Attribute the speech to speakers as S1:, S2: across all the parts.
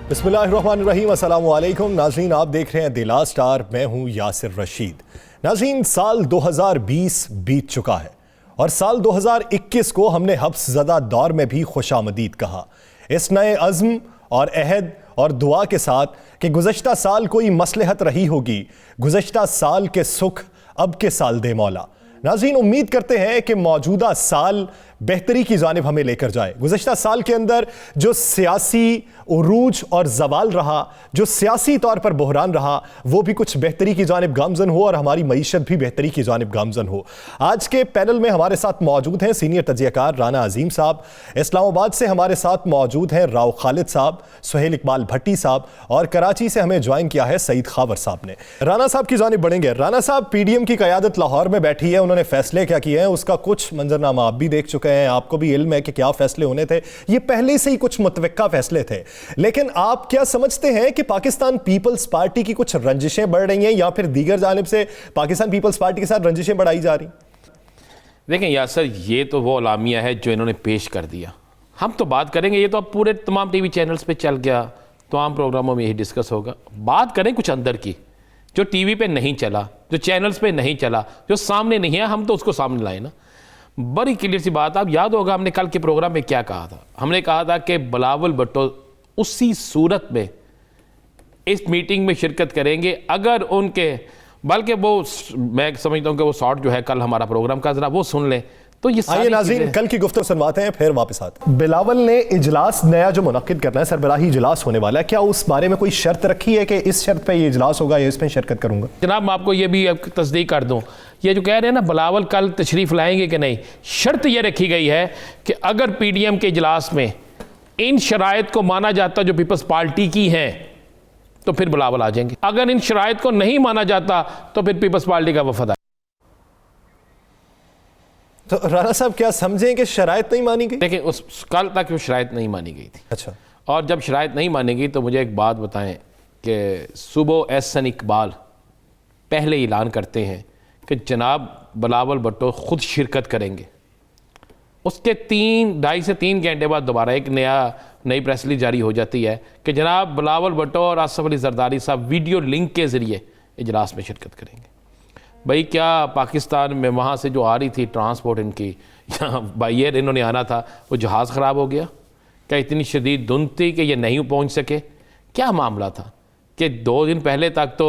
S1: बिस्मिल्लाहिर्रहमानिर्रहीम, अस्सलाम वालेकुम नाज़रीन, आप देख रहे हैं द लास्ट स्टार। मैं हूं यासिर रशीद। नाज़रीन, साल 2020 बीत चुका है और साल 2021 को हमने हफ्ज़दा दौर में भी खुशामदीद कहा, इस नए अज़्म और अहद और दुआ के साथ कि गुज़श्ता साल कोई मसलहत रही होगी, गुज़श्ता साल के सुख अब के साल दे मौला। नाज़रीन, उम्मीद करते हैं कि मौजूदा साल बेहतरी की जानिब हमें लेकर जाए। गुज़श्ता साल के अंदर जो सियासी उरूज और जवाल रहा, जो सियासी तौर पर बहरान रहा, वो भी कुछ बेहतरी की जानिब गामजन हो और हमारी मईशत भी बेहतरी की जानिब गामजन हो। आज के पैनल में हमारे साथ मौजूद हैं सीनियर तजियाकार राना अजीम साहब, इस्लामाबाद से हमारे साथ मौजूद हैं राव खालिद साहब, सुहेल इकबाल भट्टी साहब और कराची से हमें ज्वाइन किया है सईद खावर साहब ने। राना साहब की जानिब बढ़ेंगे। राना साहब, PDM की क़यादत लाहौर में बैठी है, उन्होंने फैसले क्या किए हैं उसका कुछ मंजरनामा आप भी देख चुके हैं, आपको भी इल्म है कि क्या फैसले होने थे। ये पहले से ही कुछ मुतवक्का फैसले थे, लेकिन आप क्या समझते हैं कि पाकिस्तान पीपल्स पार्टी की कुछ रंजिशें बढ़ रही हैं या फिर दीगर जानिब से पाकिस्तान पीपल्स पार्टी के साथ रंजिशें बढ़ाई जा रही?
S2: देखें यासर, ये तो वो अलामिया है जो इन्होंने पेश कर दिया। हम तो बात करेंगे, ये तो अब पूरे तमाम TV चैनल्स पे चल गया, तमाम प्रोग्रामों में यही डिस्कस होगा। बात करें कुछ अंदर की, जो TV पे नहीं चला, जो चैनल्स पे नहीं चला, जो सामने नहीं है, हम तो उसको सामने लाए ना। बड़ी क्लियर सी बात, आप याद होगा हमने कल के प्रोग्राम में क्या कहा था। हमने कहा था कि बिलावल भुट्टो उसी सूरत में इस मीटिंग में शिरकत करेंगे अगर उनके, बल्कि वो मैं समझता हूँ कि वो शॉर्ट जो है कल हमारा प्रोग्राम का जरा वो सुन लें तो ये
S1: आइए नाज़रीन, कल की गुफ्तगू सुनवाते हैं, फिर वापस आते हैं। बिलावल ने इजलास नया जो मुनक्किद करना है, सरबराही इजलास होने वाला है, क्या उस बारे में कोई शर्त रखी है कि इस शर्त पे ये इजलास होगा या इसमें शिरकत करूंगा?
S2: जनाब, मैं आपको ये भी तस्दीक कर दूं, ये जो कह रहे हैं ना बिलावल कल तशरीफ लाएंगे कि नहीं, शर्त ये रखी गई है कि अगर PDM के इजलास में इन शराइत को माना जाता जो पीपल्स पार्टी की हैं तो फिर बिलावल आ जाएंगे, अगर इन शराइत को नहीं माना जाता तो फिर पीपल्स पार्टी का वफद।
S1: तो राना साहब, क्या समझें कि शराइत नहीं मानी गई?
S2: देखिए, उस कल तक वो शराइत नहीं मानी गई थी।
S1: अच्छा,
S2: और जब शराइत नहीं मानी गई तो मुझे एक बात बताएं कि सुबह एहसन इकबाल पहले ऐलान करते हैं कि जनाब बिलावल भुट्टो खुद शिरकत करेंगे। उसके 2.5 से 3 घंटे बाद दोबारा एक नई प्रेस रिलीज जारी हो जाती है कि जनाब बिलावल भुट्टो और आसिफ अली जरदारी साहब वीडियो लिंक के ज़रिए इजलास में शिरकत करेंगे। भाई, क्या पाकिस्तान में वहाँ से जो आ रही थी ट्रांसपोर्ट इनकी, यहाँ बाई एयर इन्होंने आना था, वो जहाज़ ख़राब हो गया? क्या इतनी शदीद धुंध थी कि ये नहीं पहुँच सके? क्या मामला था कि 2 दिन पहले तक तो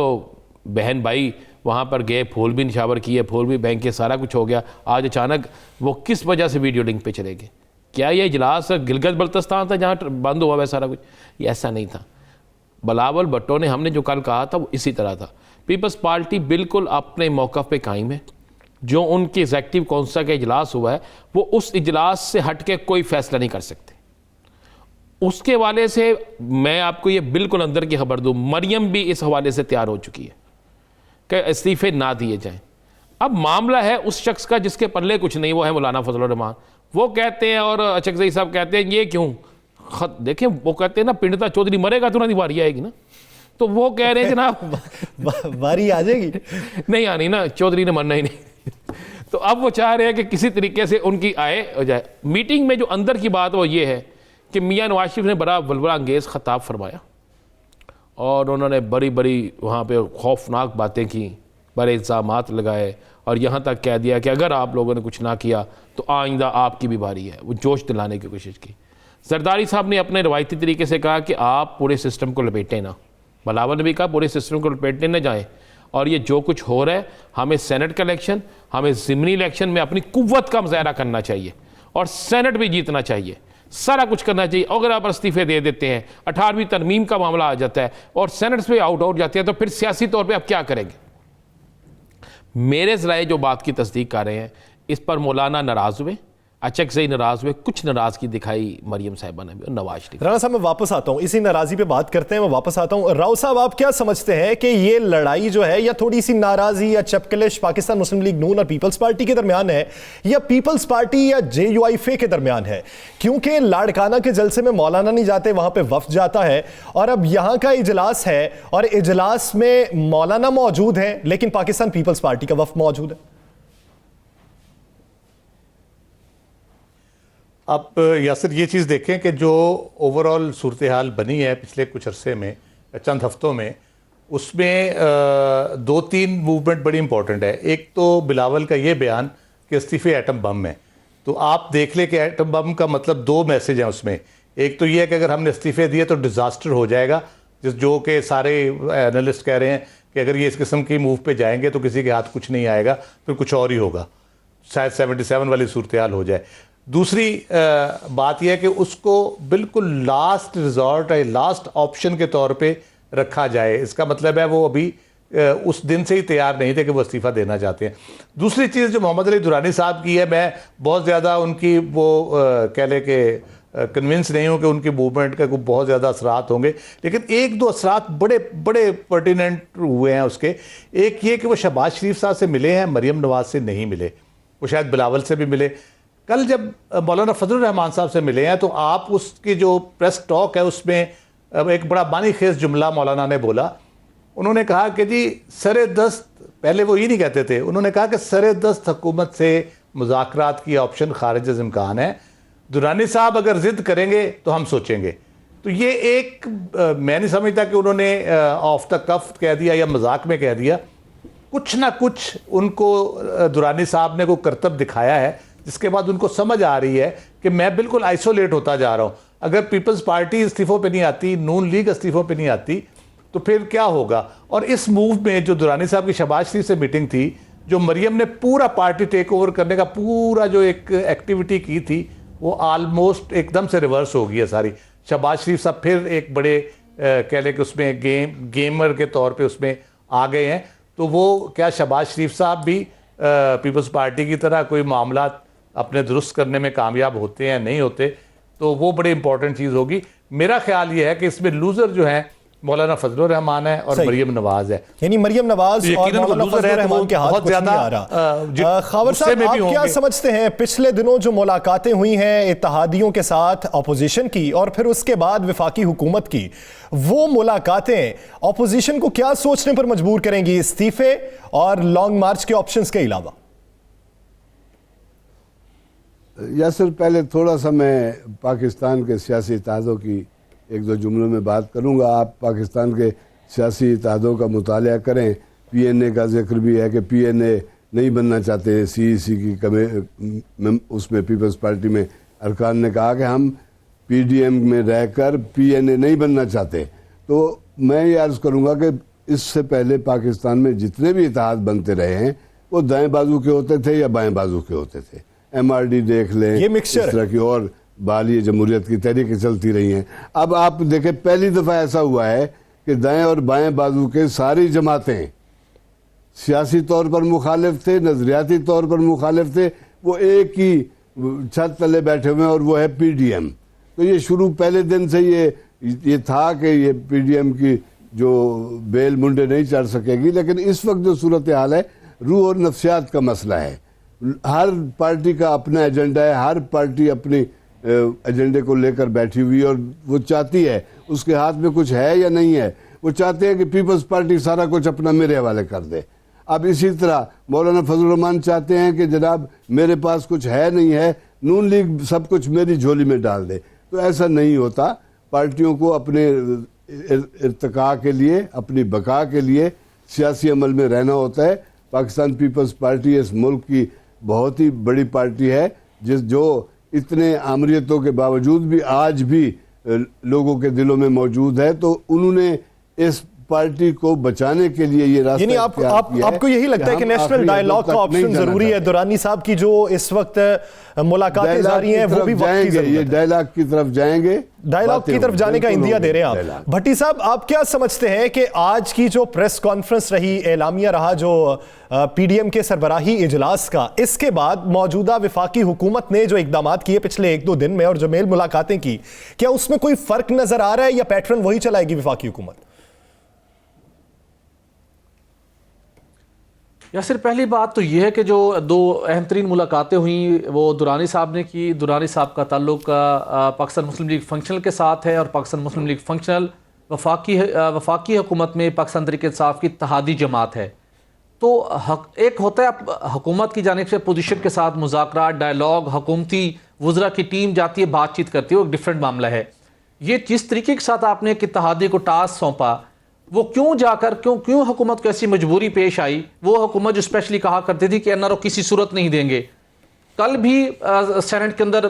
S2: बहन भाई वहाँ पर गए, फूल भी निशावर किए, फूल भी बैंक के, सारा कुछ हो गया। आज अचानक वो किस वजह से वीडियो लिंक पे चले गए? क्या ये इजलास गिलगित बल्तिस्तान था जहाँ बंद हुआ हुआ सारा कुछ? ये ऐसा नहीं था। बिलावल भुट्टो ने, हमने जो कल कहा था वो इसी तरह था। पीपल्स पार्टी बिल्कुल अपने मौक़िफ़ पे कायम है। जो उनकी एग्जीक्यूटिव कौंसिल का इजलास हुआ है वो उस इजलास से हट के कोई फैसला नहीं कर सकते। उसके हवाले से मैं आपको ये बिल्कुल अंदर की खबर दूँ, मरियम भी इस हवाले से तैयार हो चुकी है कि इस्तीफ़े ना दिए जाएं। अब मामला है उस शख्स का जिसके पल्ले कुछ नहीं, वो है मौलाना फजलुर रहमान। वो कहते हैं और अचकज़ई साहब कहते हैं ये क्यों खत, देखें वो कहते हैं ना पिंडता चौधरी मरेगा तो ना वारी आएगी ना, तो वो कह रहे हैं जनाब
S1: वारी आ जाएगी,
S2: नहीं आनी ना, चौधरी ने मरना ही नहीं। तो अब वो चाह रहे हैं कि किसी तरीके से उनकी आए हो जाए। मीटिंग में जो अंदर की बात वो ये है कि मियाँ नवाज शरीफ ने बड़ा वलवला अंगेज़ खताब फरमाया और उन्होंने बड़ी बड़ी वहाँ पे खौफनाक बातें की, बड़े इल्ज़ामात लगाए और यहाँ तक कह दिया कि अगर आप लोगों ने कुछ ना किया तो आइंदा आपकी भी बारी है। वो जोश दिलाने की कोशिश की। जरदारी साहब ने अपने रवायती तरीके से कहा कि आप पूरे सिस्टम को लपेटें ना। बिलावल ने भी कहा पूरे सिस्टम को लपेटने न जाएँ और ये जो कुछ हो रहा है, हमें सेनेट का इलेक्शन, हमें ज़िमनी इलेक्शन में अपनी कुव्वत का मुजाहरा करना चाहिए और सेनेट भी जीतना चाहिए, सारा कुछ करना चाहिए। अगर आप इस्तीफ़े दे देते हैं, 18वीं तरमीम का मामला आ जाता है और सेनेट पे आउट जाते हैं तो फिर सियासी तौर पे आप क्या करेंगे? मेरे ज़राए जो बात की तस्दीक कर रहे हैं, इस पर मौलाना नाराज़ हुए, अचकज़ई नाराज़ हुए, कुछ नाराज़गी दिखाई मरियम साहिबा ने भी, नवाज शरीफ।
S1: राना साहब, मैं वापस आता हूँ, इसी नाराज़गी पे बात करते हैं, मैं वापस आता हूँ। राव साहब, आप क्या समझते हैं कि ये लड़ाई जो है या थोड़ी सी नाराज़गी या चपकलिश पाकिस्तान मुस्लिम लीग नून और पीपल्स पार्टी के दरमियान है या पीपल्स पार्टी या JUIF के दरमियान है? क्योंकि लाड़काना के जलसे में मौलाना नहीं जाते, वहाँ पर वफ्द जाता है और अब यहाँ का इजलास है और इजलास में मौलाना मौजूद है लेकिन पाकिस्तान पीपल्स पार्टी का वफ्द मौजूद है।
S3: आप यासिर ये चीज़ देखें कि जो ओवरऑल सूरत हाल बनी है पिछले कुछ अरसे में, चंद हफ्तों में, उसमें दो तीन मूवमेंट बड़ी इंपॉर्टेंट है। एक तो बिलावल का ये बयान कि इस्तीफ़े एटम बम में, तो आप देख ले कि एटम बम का मतलब दो मैसेज हैं उसमें। एक तो ये है कि अगर हमने इस्तीफ़े दिए तो डिज़ास्टर हो जाएगा, जो कि सारे एनालिस्ट कह रहे हैं कि अगर ये इस किस्म की मूव पे जाएंगे तो किसी के हाथ कुछ नहीं आएगा, फिर कुछ और ही होगा, शायद 77 वाली सूरत हाल हो जाए। दूसरी बात यह है कि उसको बिल्कुल लास्ट रिजॉर्ट है, लास्ट ऑप्शन के तौर पे रखा जाए। इसका मतलब है वो अभी उस दिन से ही तैयार नहीं थे कि वो इस्तीफ़ा देना चाहते हैं। दूसरी चीज़ जो मोहम्मद अली दुरानी साहब की है, मैं बहुत ज़्यादा उनकी वो कह लें कि कन्विंस नहीं हूँ कि उनकी मूवमेंट का कोई बहुत ज़्यादा असरात होंगे, लेकिन एक दो असरात बड़े बड़े पर्टिनेंट हुए हैं उसके। एक ये कि वो शहबाज शरीफ साहब से मिले हैं, मरियम नवाज से नहीं मिले, वो शायद बिलावल से भी मिले। कल जब मौलाना फजलुर रहमान साहब से मिले हैं तो आप उसकी जो प्रेस टॉक है उसमें एक बड़ा बानी खेज जुमला मौलाना ने बोला। उन्होंने कहा कि जी सरे दस्त, पहले वो ये नहीं कहते थे, उन्होंने कहा कि सरे दस्त हुकूमत से मुज़ाकरात की ऑप्शन खारिज अज़ इम्कान है, दुरानी साहब अगर ज़िद करेंगे तो हम सोचेंगे। तो ये एक मैं नहीं समझता कि उन्होंने ऑफ द कफ कह दिया या मजाक में कह दिया, कुछ ना कुछ उनको दुरानी साहब ने कोई करतब दिखाया है जिसके बाद उनको समझ आ रही है कि मैं बिल्कुल आइसोलेट होता जा रहा हूँ। अगर पीपल्स पार्टी इस्तीफ़ों पे नहीं आती, नून लीग इस्तीफ़ों पे नहीं आती, तो फिर क्या होगा। और इस मूव में जो दुरानी साहब की शहबाज शरीफ से मीटिंग थी, जो मरियम ने पूरा पार्टी टेक ओवर करने का पूरा जो एक एक्टिविटी की थी, वो आलमोस्ट एकदम से रिवर्स हो गई है सारी। शहबाज शरीफ साहब फिर एक बड़े कह लें कि उसमें गेमर के तौर पे उसमें आ गए हैं। तो वो क्या शहबाज शरीफ साहब भी पीपल्स पार्टी की तरह कोई मामला अपने दुरुस्त करने में कामयाब होते हैं, नहीं होते, तो वो बड़ी इंपॉर्टेंट चीज़ होगी। मेरा ख्याल ये है कि इसमें लूज़र जो है मौलाना फजलुर रहमान है और मरियम नवाज है।
S1: यानी मरियम नवाज और मौलाना फजलुर रहमान के हाथ कुछ नहीं आ रहा। खावर साहब, आप क्या समझते हैं, पिछले दिनों जो मुलाकातें हुई हैं इत्तेहादियों के साथ अपोजिशन की और फिर उसके बाद वफाकी हुकूमत की, वो मुलाकातें अपोजिशन को क्या सोचने पर मजबूर करेंगी, इस्तीफे और लॉन्ग मार्च के ऑप्शंस के अलावा?
S4: यासिर, पहले थोड़ा सा मैं पाकिस्तान के सियासी इत्तेहादों की एक दो जुमलों में बात करूंगा। आप पाकिस्तान के सियासी इत्तेहादों का मुताला करें, पीएनए का जिक्र भी है कि पीएनए नहीं बनना चाहते, सीईसी की उसमें पीपल्स पार्टी में अरकान ने कहा कि हम पीडीएम में रहकर पीएनए नहीं बनना चाहते। तो मैं ये अर्ज़ करूंगा कि इससे पहले पाकिस्तान में जितने भी इत्तेहाद बनते रहे हैं वो दाएं बाजू के होते थे या बाएं बाजू के होते थे। एमआरडी देख लें,
S1: ये मिक्सचर
S4: इस तरह की और बाली जमहूरियत की तहरीकें चलती रही हैं। अब आप देखें, पहली दफ़ा ऐसा हुआ है कि दाएं और बाएं बाजू के सारी जमातें सियासी तौर पर मुखालिफ थे, नजरियाती तौर पर मुखालिफ थे, वो एक ही छत तले बैठे हुए हैं और वो है पीडीएम। तो ये शुरू पहले दिन से ये था कि ये पीडीएम की जो बेल मुंडे नहीं चढ़ सकेगी। लेकिन इस वक्त जो सूरत हाल है, रूह और नफ्सियात का मसला है। हर पार्टी का अपना एजेंडा है, हर पार्टी अपनी एजेंडे को लेकर बैठी हुई है और वो चाहती है, उसके हाथ में कुछ है या नहीं है, वो चाहते हैं कि पीपल्स पार्टी सारा कुछ अपना मेरे हवाले कर दे। अब इसी तरह मौलाना फजलुर रहमान चाहते हैं कि जनाब मेरे पास कुछ है नहीं है, नून लीग सब कुछ मेरी झोली में डाल दे। तो ऐसा नहीं होता। पार्टियों को अपने इर्तिका के लिए, अपनी बका के लिए सियासी अमल में रहना होता है। पाकिस्तान पीपल्स पार्टी इस मुल्क की बहुत ही बड़ी पार्टी है, जो इतने आमरीतों के बावजूद भी आज भी लोगों के दिलों में मौजूद है। तो उन्होंने इस पार्टी को बचाने के लिए ये रास्ता,
S1: यानी आपको यही लगता है कि नेशनल डायलॉग का ऑप्शन जरूरी है? दुरानी साहब की जो इस वक्त मुलाकातें जारी हैं वो भी वक्त की जरूरत है।
S4: ये डायलॉग की तरफ जाएंगे,
S1: डायलॉग की तरफ जाने का इंदिया दे रहे हैं आप। भट्टी साहब, आप क्या समझते हैं कि आज की जो प्रेस कॉन्फ्रेंस रही, एलामिया रहा जो पीडीएम के सरबराही इजलास का, इसके बाद मौजूदा वफाकी हुकूमत ने जो इकदाम किए पिछले एक दो दिन में और जो मेल मुलाकातें की, क्या उसमें कोई फर्क नजर आ रहा है या पैटर्न वही चलाएगी वफाकी हुकूमत?
S5: या सिर्फ पहली बात तो यह है कि जो दो अहम तरीन मुलाकातें हुई वो दुरानी साहब ने की। दुरानी साहब का ताल्लुक पाकिस्तान मुस्लिम लीग फंक्शनल के साथ है और पाकिस्तान मुस्लिम लीग फंक्शनल वफाकी हुकूमत में पाकिस्तान तहरीक इंसाफ की इत्तेहादी जमात है। तो एक होता है हुकूमत की जानिब से पोजीशन के साथ मुज़ाकरात, डायलॉग, हुकूमती वज़रा की टीम जाती है, बातचीत करती है, वो एक डिफरेंट मामला है। ये जिस तरीके के साथ आपने एक इत्तेहादी को टास्क सौंपा, वो क्यों जाकर क्यों हुकूमत को ऐसी मजबूरी पेश आई? वो हुकूमत जो स्पेशली कहा करती थी कि एनआरओ किसी सूरत नहीं देंगे। कल भी सेनेट के अंदर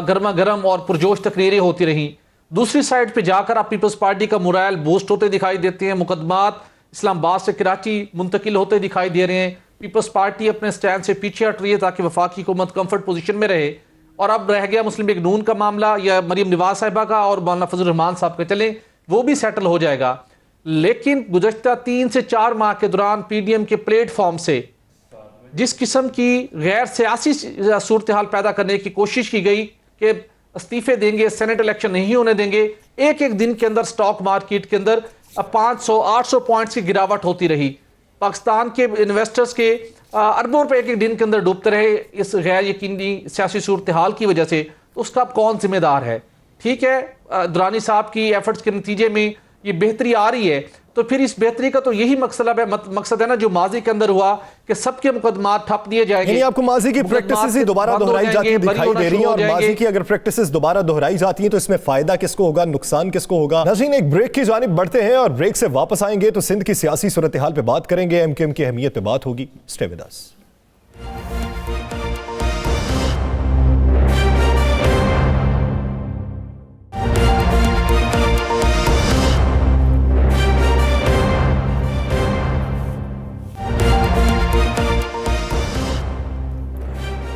S5: गर्मा गर्म और पुरजोश तकरीरें होती रहीं। दूसरी साइड पे जाकर आप पीपल्स पार्टी का मोराल बूस्ट होते दिखाई देते हैं, मुकदमात इस्लामाबाद से कराची मुंतकिल होते दिखाई दे रहे हैं। पीपल्स पार्टी अपने स्टैंड से पीछे हट रही है ताकि वफाकी हुकूमत कंफर्ट पोजीशन में रहे। और अब रह गया मुस्लिम लीग नून का मामला या मरीम नवाज साहिबा का और मौलाना फजल रहमान साहब का, चलें वो भी सेटल हो जाएगा। लेकिन गुज़श्ता 3 से 4 माह के दौरान पीडीएम के प्लेटफॉर्म से जिस किस्म की गैर सियासी सूरत हाल पैदा करने की कोशिश की गई कि इस्तीफे देंगे, सेनेट इलेक्शन नहीं होने देंगे, एक एक दिन के अंदर स्टॉक मार्केट के अंदर 500-800 पॉइंट्स की गिरावट होती रही। पाकिस्तान के इन्वेस्टर्स के अरबों रुपए एक एक दिन के अंदर डूबते रहे इस गैर यकीनी सियासी सूरत हाल की वजह से। तो उसका अब कौन जिम्मेदार है? ठीक है, दुरानी साहब की एफर्ट्स के नतीजे में ये बेहतरी आ रही है, तो फिर इस बेहतरी का तो यही मकसद है ना जो माजी के अंदर हुआ कि सबके मुकदमा ठप दिए जाएंगे।
S1: यानी आपको माजी की प्रैक्टिसेस ही दोबारा दोहराई जाती है दिखाई दे रही है, और माजी की अगर प्रैक्टिसेस दोबारा दोहराई जाती हैं तो इसमें फायदा किसको होगा, नुकसान किसको होगा? नाज़रीन, एक ब्रेक की जानिब बढ़ते हैं और ब्रेक से वापस आएंगे तो सिंध की सियासी सूरत हाल पे बात करेंगे, एमक्यूएम की अहमियत पे बात होगी। Stay with us.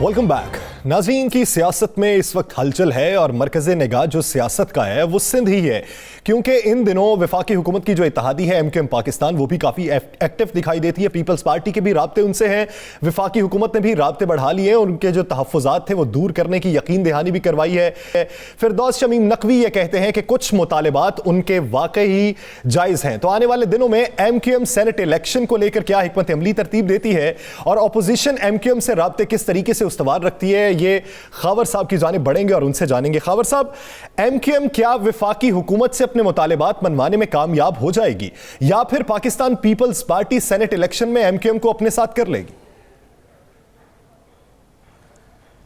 S1: Welcome back. नाज़रीन, की सियासत में इस वक्त हलचल है और मरकज़े निगाह जो सियासत का है वो सिंध ही है, क्योंकि इन दिनों वफाकी हुकूमत की जो इत्तेहादी है एमक्यूएम पाकिस्तान, वो भी काफ़ी एक्टिव दिखाई देती है। पीपल्स पार्टी के भी राब्ते उनसे हैं, वफाकी हुकूमत ने भी राब्ते बढ़ा लिए हैं, उनके जो तहफ़्फ़ुज़ात थे वो दूर करने की यकीन दहानी भी करवाई है। फिरदौस शमीम नकवी ये कहते हैं कि कुछ मुतालिबात उनके वाकई जायज़ हैं। तो आने वाले दिनों में एमक्यूएम सेनेट इलेक्शन को लेकर क्या हिकमत अमली तरतीब देती है और अपोजिशन एमक्यूएम से राब्ते किस तरीके से उस्तवार रखती है, ये खावर साहब की जानिब बढ़ेंगे और उनसे जानेंगे। खावर साहब, एमक्यूएम क्या वफाकी हुकूमत से अपने मुतालिबात मनवाने में कामयाब हो जाएगी या फिर पाकिस्तान पीपल्स पार्टी सेनेट इलेक्शन में एमक्यूएम को अपने साथ कर लेगी?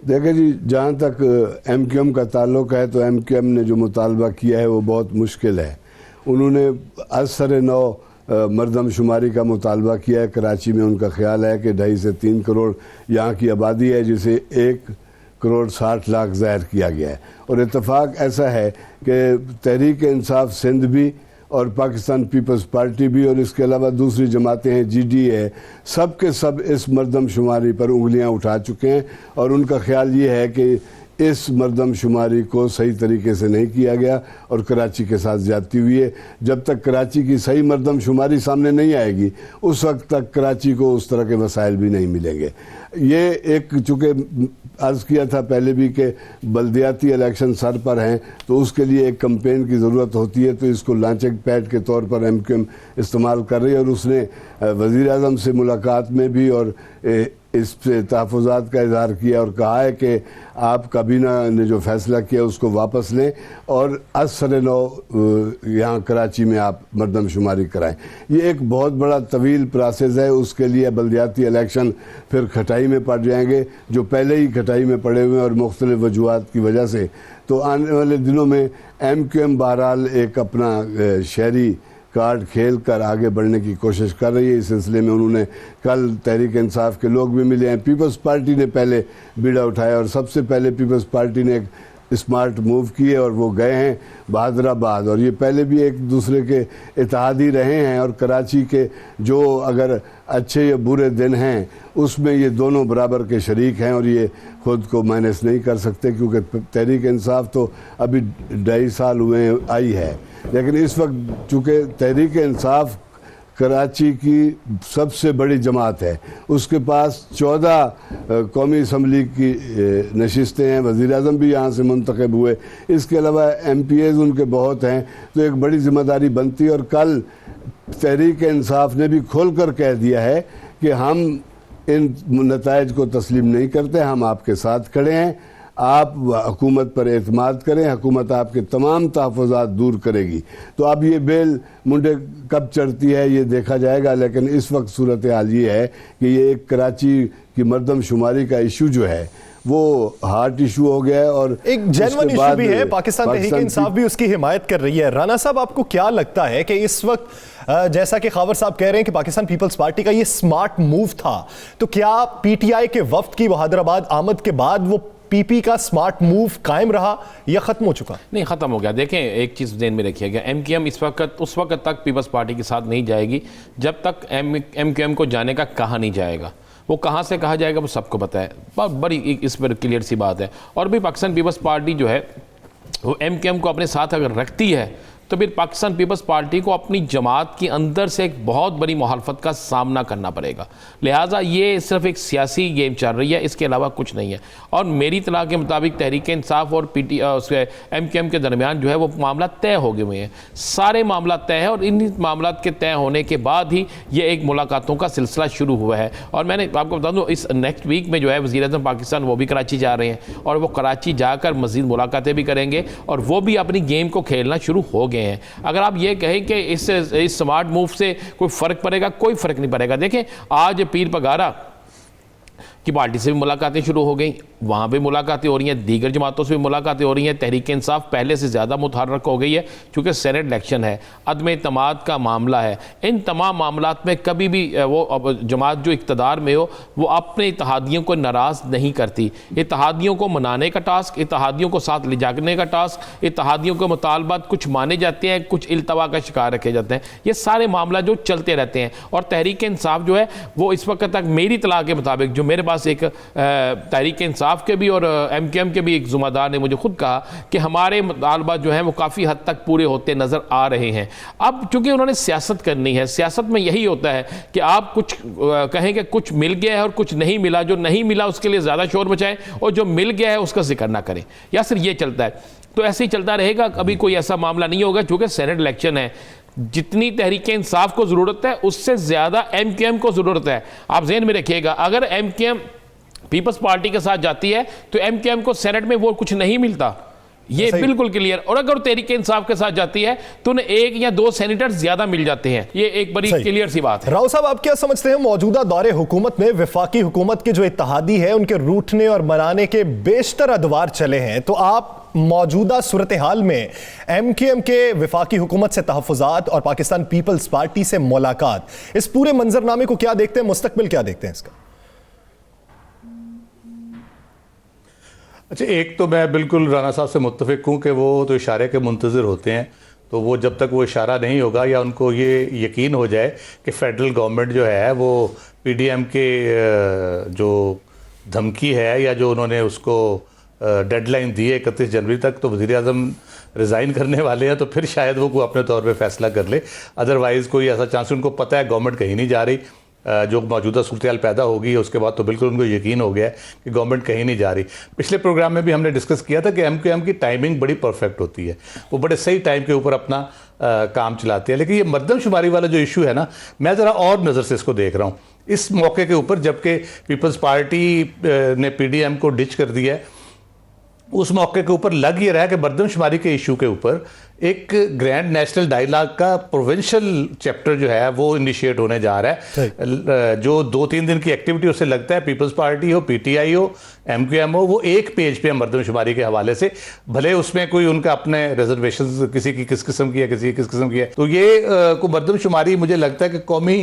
S4: देखिए जी, जहाँ तक एमक्यूएम का ताल्लुक है तो एमक्यूएम ने जो मुतालबा किया है वो बहुत मुश्किल है। उन्होंने असर नौ मरदमशुमारी का मुतालबा किया है। कराची में उनका ख्याल है कि 2.5 से 3 करोड़ यहाँ की आबादी है, जिसे 1 करोड़ 60 लाख ज़ाहिर किया गया है। और इत्तफाक ऐसा है कि तहरीक इंसाफ सिंध भी और पाकिस्तान पीपल्स पार्टी भी और इसके अलावा दूसरी जमातें हैं, GDA, सब के सब इस मरदमशुमारी पर उंगलियां उठा चुके हैं और उनका ख्याल ये है कि इस मरदमशुमारी को सही तरीके से नहीं किया गया और कराची के साथ ज्यादती हुई है। जब तक कराची की सही मरदमशुमारी सामने नहीं आएगी उस वक्त तक कराची को उस तरह के वसाइल भी नहीं मिलेंगे। ये एक, चूँकि अर्ज़ किया था पहले भी कि बल्दियाती इलेक्शन सर पर हैं तो उसके लिए एक कैंपेन की ज़रूरत होती है, तो इसको लॉन्चिंग पैड के तौर पर एमक्यूएम इस्तेमाल कर रही है। और उसने वज़ीर आज़म से मुलाकात में भी और इस पे तहफ़्फ़ुज़ात का इज़हार किया और कहा है कि आप काबीना ने जो फ़ैसला किया उसको वापस लें और असर नौ यहाँ कराची में आप मरदमशुमारी कराएं। ये एक बहुत बड़ा तवील प्रोसेस है, उसके लिए बल्दियाती इलेक्शन फिर खटाई में पड़ जाएंगे, जो पहले ही खटाई में पड़े हुए हैं और मुख्तलिफ़ वजूहात की वजह से। तो आने वाले दिनों में एमक्यूएम बहरहाल एक अपना शहरी कार्ड खेल कर आगे बढ़ने की कोशिश कर रही है। इस सिलसिले में उन्होंने कल तहरीक इंसाफ के लोग भी मिले हैं। पीपल्स पार्टी ने पहले बीड़ा उठाया और सबसे पहले पीपल्स पार्टी ने एक स्मार्ट मूव किए और वो गए हैं बहादुराबाद, और ये पहले भी एक दूसरे के इत्तेहादी रहे हैं और कराची के जो अगर अच्छे या बुरे दिन हैं उसमें ये दोनों बराबर के शरीक हैं और ये ख़ुद को माइनस नहीं कर सकते, क्योंकि तहरीक इंसाफ तो अभी 2.5 साल हुए आई है। लेकिन इस वक्त चूँकि तहरीक इंसाफ कराची की सबसे बड़ी जमात है, उसके पास 14 कौमी असम्बली की नशिस्तें हैं, वज़ीर आज़म भी यहाँ से मुंतखब हुए, इसके अलावा MPAs उनके बहुत हैं, तो एक बड़ी जिम्मेदारी बनती है। और कल तहरीक इंसाफ ने भी खोल कर कह दिया है कि हम इन नताइज को तस्लीम नहीं करते, हम आपके साथ खड़े हैं, आप हुकूमत पर एतमाद करें, हुकूमत आपके तमाम तहफ़्फ़ुज़ात दूर करेगी। तो अब ये बेल मुंडे कब चढ़ती है ये देखा जाएगा, लेकिन इस वक्त सूरत हाल ये है कि ये एक कराची की मरदमशुमारी का इशू जो है वो हार्ट इशू हो गया है। और
S1: एक जेन्युइन
S4: उसके
S1: इशू
S4: बाद
S1: भी है, पाकिस्तान तहरीक इंसाफ भी उसकी हिमायत कर रही है। राना साहब, आपको क्या लगता है कि इस वक्त जैसा कि खावर साहब कह रहे हैं कि पाकिस्तान पीपल्स पार्टी का ये स्मार्ट मूव था, तो क्या पीटीआई के वफ्द की बहादुराबाद आमद के बाद वो पीपी का स्मार्ट मूव कायम रहा या खत्म हो चुका?
S2: नहीं, ख़त्म हो गया। देखें, एक चीज़ ध्यान में रखिएगा, एमक्यूएम इस वक्त उस वक्त तक पीपल्स पार्टी के साथ नहीं जाएगी जब तक एमक्यूएम को जाने का कहा नहीं जाएगा। वो कहाँ से कहा जाएगा वो सबको पता है, बहुत बड़ी इस पर क्लियर सी बात है। और भी पाकिस्तान पीपल्स पार्टी जो है वो एमक्यूएम को अपने साथ अगर रखती है तो फिर पाकिस्तान पीपल्स पार्टी को अपनी जमात के अंदर से एक बहुत बड़ी मुखालफत का सामना करना पड़ेगा। लिहाजा ये सिर्फ एक सियासी गेम चल रही है, इसके अलावा कुछ नहीं है। और मेरी इत्तला के मुताबिक तहरीक इंसाफ और एमक्यूएम के दरमियान जो है वो मामला तय हो गए हुए हैं, सारे मामला तय है। और इन मामला के तय होने के बाद ही ये एक मुलाकातों का सिलसिला शुरू हुआ है। और मैंने आपको बता दूँ, इस नेक्स्ट वीक में जो है वज़ीर-ए-आज़म पाकिस्तान वो भी कराची जा रहे हैं और वो कराची जाकर मज़ीद मुलाकातें भी करेंगे और वो भी अपनी गेम को खेलना शुरू हो गए हैं। अगर आप ये कहें कि इस स्मार्ट मूव से कोई फर्क पड़ेगा, कोई फर्क नहीं पड़ेगा। देखें, आज पीर पगारा की पार्टी से भी मुलाकातें शुरू हो गई, वहाँ भी मुलाकातें हो रही हैं, दीगर जमातों से भी मुलाकातें हो रही हैं। तहरीक इंसाफ पहले से ज़्यादा मुतहर्रक हो गई है क्योंकि सेनेट इलेक्शन है, अदम इत्मीनाद का मामला है। इन तमाम मामलात में कभी भी वो जमात जो इक़्तिदार में हो वो अपने इत्तेहादियों को नाराज़ नहीं करती। इत्तेहादियों को मनाने का टास्क, इत्तेहादियों को साथ ले जाने का टास्क, इत्तेहादियों के मुतालबात कुछ माने जाते हैं, कुछ इल्तवा का शिकार रखे जाते हैं। ये सारे मामला जो चलते रहते हैं। और तहरीक इंसाफ जो है वो इस वक्त तक मेरी इत्तला के मुताबिक, जो मेरे पास एक तहरीक इंसाफ के भी और एमक्यूएम के भी एक ज़िम्मेदार ने मुझे खुद कहा कि हमारे मुतालबात जो हैं वो काफ़ी हद तक पूरे होते नज़र आ रहे हैं। अब चूंकि उन्होंने सियासत करनी है, सियासत में यही होता है कि आप कुछ कहें कि कुछ मिल गया है और कुछ नहीं मिला, जो नहीं मिला उसके लिए ज़्यादा शोर मचाएं और जो मिल गया है उसका जिक्र ना करें, या सिर्फ ये चलता है। तो ऐसे ही चलता रहेगा, कभी कोई ऐसा मामला नहीं होगा। चूँकि सेनेट इलेक्शन है, जितनी तहरीक इंसाफ को ज़रूरत है उससे ज़्यादा एमक्यूएम को ज़रूरत है। आप ज़हन में रखिएगा, अगर एमक्यूएम पीपल्स पार्टी के साथ जाती है तो एमक्यूएम को सेनेट में वो कुछ नहीं मिलता, ये बिल्कुल क्लियर। और अगर तहरीक इंसाफ के साथ जाती है तो उन्हें 1 या 2 सेनेटर ज्यादा मिल जाते हैं, ये एक बड़ी क्लियर सी बात है।
S1: राव साहब, आप क्या समझते हैं मौजूदा दौरे हुकूमत में वफाकी हुकूमत के जो इत्तेहादी है उनके रूठने और मनाने के बेशतर अदवार चले हैं, तो आप मौजूदा सूरत हाल में एमक्यूएम के वफाकी हुकूमत से तहफ़्फ़ुज़ात और पाकिस्तान पीपल्स पार्टी से मुलाकात, इस पूरे मंजरनामे को क्या देखते हैं, मुस्तकबिल क्या देखते हैं इसका?
S3: अच्छा, एक तो मैं बिल्कुल राना साहब से मुत्तफ़िक हूँ कि वो तो इशारे के मुंतज़िर होते हैं, तो वो जब तक वो इशारा नहीं होगा या उनको ये यकीन हो जाए कि फ़ेडरल गवर्नमेंट जो है वो पीडीएम के जो धमकी है या जो उन्होंने उसको डेडलाइन दी है 31 जनवरी तक, तो वज़ीर-ए-आज़म रिज़ाइन करने वाले हैं, तो फिर शायद वो कोई अपने तौर पे फ़ैसला कर ले। अदरवाइज़ कोई ऐसा चांस, उनको पता है गवर्नमेंट कहीं नहीं जा रही, जो मौजूदा सूरत हाल पैदा होगी उसके बाद तो बिल्कुल उनको यकीन हो गया है कि गवर्नमेंट कहीं नहीं जा रही। पिछले प्रोग्राम में भी हमने डिस्कस किया था कि एमक्यूएम की टाइमिंग बड़ी परफेक्ट होती है, वो बड़े सही टाइम के ऊपर अपना काम चलाते हैं। लेकिन ये मरदमशुमारी वाला जो इशू है ना, मैं ज़रा और नज़र से इसको देख रहा हूँ इस मौके के ऊपर, जबकि पीपल्स पार्टी ने पीडीएम को डिच कर दिया है। उस मौके के ऊपर लग ये रहा है कि मरदमशुमारी के इशू के ऊपर एक ग्रैंड नेशनल डायलॉग का प्रोविंशियल चैप्टर जो है वो इनिशिएट होने जा रहा है। जो 2-3 दिन की एक्टिविटी, उससे लगता है पीपल्स पार्टी हो, पीटीआई हो, एमक्यूएम हो, वो एक पेज पे मरदमशुमारी के हवाले से, भले उसमें कोई उनका अपने रिजर्वेशन किसी की किस किस्म की है, किसी की किस किस्म की है, तो ये को मरदमशुमारी मुझे लगता है कि कौमी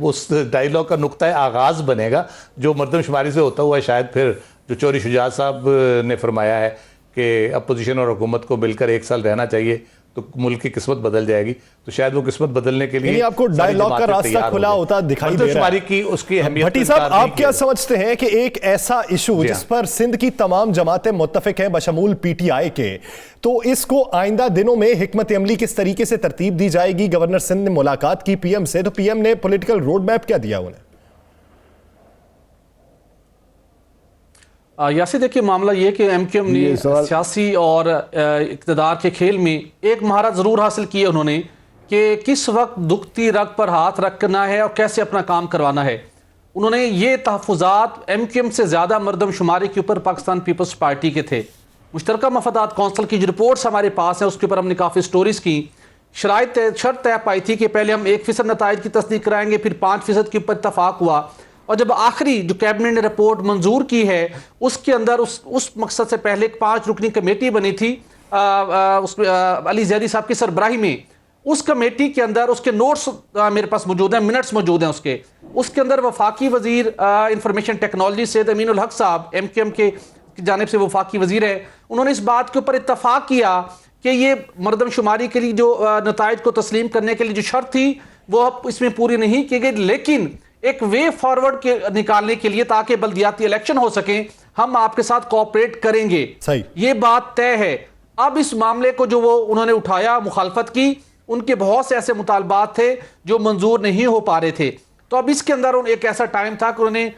S3: उस डायलॉग का नुक्ता आगाज़ बनेगा जो मरदमशुमारी से होता हुआ शायद फिर जो चौधरी शुजात साहब ने फरमाया है कि अपोजिशन और हुकूमत को मिलकर 1 साल रहना चाहिए तो मुल्क की किस्मत बदल जाएगी, तो शायद वो किस्मत बदलने के लिए
S1: आपको डायलॉग का रास्ता खुला होता दिखाई दे रहा है।
S3: की उसकी अहमियत।
S1: भट्टी साहब, आप क्या समझते हैं कि एक ऐसा इशू जिस पर सिंध की तमाम जमातें मुत्तफिक हैं बशमूल पीटीआई के, तो इसको आइंदा दिनों में हिकमत अमली किस तरीके से तरतीब दी जाएगी? गवर्नर सिंध ने मुलाकात की पीएम से, तो पीएम ने पॉलिटिकल रोड मैप क्या दिया उन्हें?
S5: यासी देखिए, मामला ये कि एमक्यूएम ने सियासी और इक़्तिदार के खेल में एक महारत ज़रूर हासिल की है उन्होंने, कि किस वक्त दुखती रग पर हाथ रखना है और कैसे अपना काम करवाना है। उन्होंने ये तहफ़्फ़ुज़ात एमक्यूएम से ज़्यादा मरदमशुमारी के ऊपर पाकिस्तान पीपल्स पार्टी के थे। मुश्तरका मफादात कौंसिल की जो रिपोर्ट्स हमारे पास हैं उसके ऊपर हमने काफ़ी स्टोरीज़ की। शर्त तय पाई थी कि पहले हम 1% नताइज की तस्दीक कराएंगे, फिर 5% के ऊपर इत्तफाक हुआ। और जब आखिरी जो कैबिनेट ने रिपोर्ट मंजूर की है उसके अंदर उस मकसद से पहले एक 5 रुकनी कमेटी बनी थी उसमें अली जैदी साहब की सरबराही में। उस कमेटी के अंदर उसके नोट्स मेरे पास मौजूद हैं, मिनट्स मौजूद हैं उसके अंदर वफाकी वजीर इंफॉर्मेशन टेक्नोलॉजी सैयद अमीनुल हक साहब MQM के जानिब से वफाकी वजीर है, उन्होंने इस बात के ऊपर इत्तफाक किया कि ये मरदमशुमारी के लिए जो नताइज को तस्लीम करने के लिए जो शर्त थी वो अब इसमें पूरी नहीं की गई, लेकिन एक वे फॉरवर्ड के निकालने के लिए ताकि बल्दियाती इलेक्शन हो सके हम आपके साथ कोऑपरेट करेंगे।
S1: सही,
S5: ये बात तय है। अब इस मामले को जो वो उन्होंने उठाया, मुखालफत की, उनके बहुत से ऐसे मुतालबात थे जो मंजूर नहीं हो पा रहे थे। तो अब इसके अंदर एक ऐसा टाइम था कि उन्होंने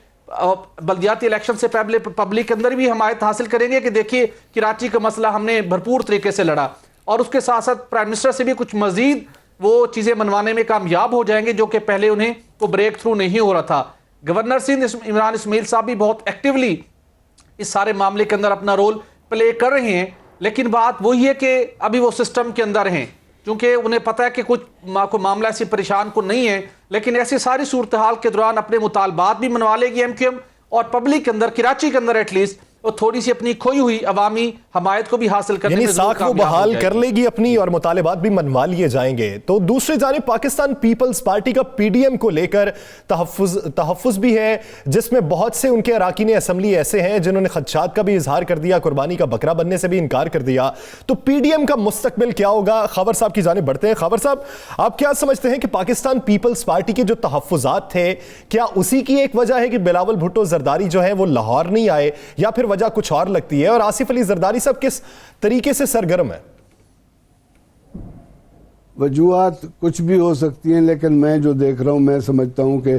S5: बल्दियाती इलेक्शन से पहले पब्लिक के अंदर भी हमायत हासिल करेंगे कि देखिए कराची का मसला हमने भरपूर तरीके से लड़ा, और उसके साथ साथ प्राइम मिनिस्टर से भी कुछ मजीद वो चीज़ें मनवाने में कामयाब हो जाएंगे जो कि पहले उन्हें वो ब्रेक थ्रू नहीं हो रहा था। गवर्नर सिंध इमरान इस्माइल साहब भी बहुत एक्टिवली इस सारे मामले के अंदर अपना रोल प्ले कर रहे हैं, लेकिन बात वही है कि अभी वो सिस्टम के अंदर हैं, क्योंकि उन्हें पता है कि कुछ मामला ऐसी परेशान को नहीं है, लेकिन ऐसी सारी सूरत हाल के दौरान अपने मुतालबात भी मनवा लेगी MQM, और पब्लिक के अंदर, कराची के अंदर एटलीस्ट वो थोड़ी सी अपनी खोई हुई अवामी हमायत को भी हासिल करने में
S1: साख वो बहाल कर लेगी अपनी और मुतालिबात भी मनवा लिए जाएंगे। तो दूसरी जानिब पाकिस्तान पीपल्स पार्टी का PDM को लेकर तहफ्फुज भी है, जिसमें बहुत से उनके अराकीन असम्बली ऐसे हैं जिन्होंने खदशात का भी इजहार कर दिया, कुर्बानी का बकरा बनने से भी इनकार कर दिया। तो PDM का मुस्तकबिल क्या होगा? खबर साहब की जानिब बढ़ते हैं। खबर साहब, आप क्या समझते हैं कि पाकिस्तान पीपल्स पार्टी के जो तहफ्फुजात थे, क्या उसी की एक वजह है कि बिलावल भुट्टो जरदारी जो है वो लाहौर नहीं आए, या फिर वजह कुछ और लगती है? और आसिफ अली जरदारी साहब किस तरीके से सरगर्म है?
S4: वजूहात कुछ भी हो सकती हैं, लेकिन मैं जो देख रहा हूं, मैं समझता हूं कि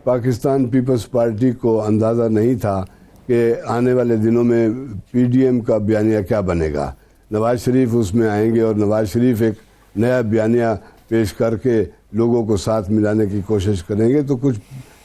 S4: पाकिस्तान पीपल्स पार्टी को अंदाज़ा नहीं था कि आने वाले दिनों में PDM का बयानिया क्या बनेगा। नवाज शरीफ उसमें आएंगे और नवाज शरीफ एक नया बयानिया पेश करके लोगों को साथ मिलाने की कोशिश करेंगे। तो कुछ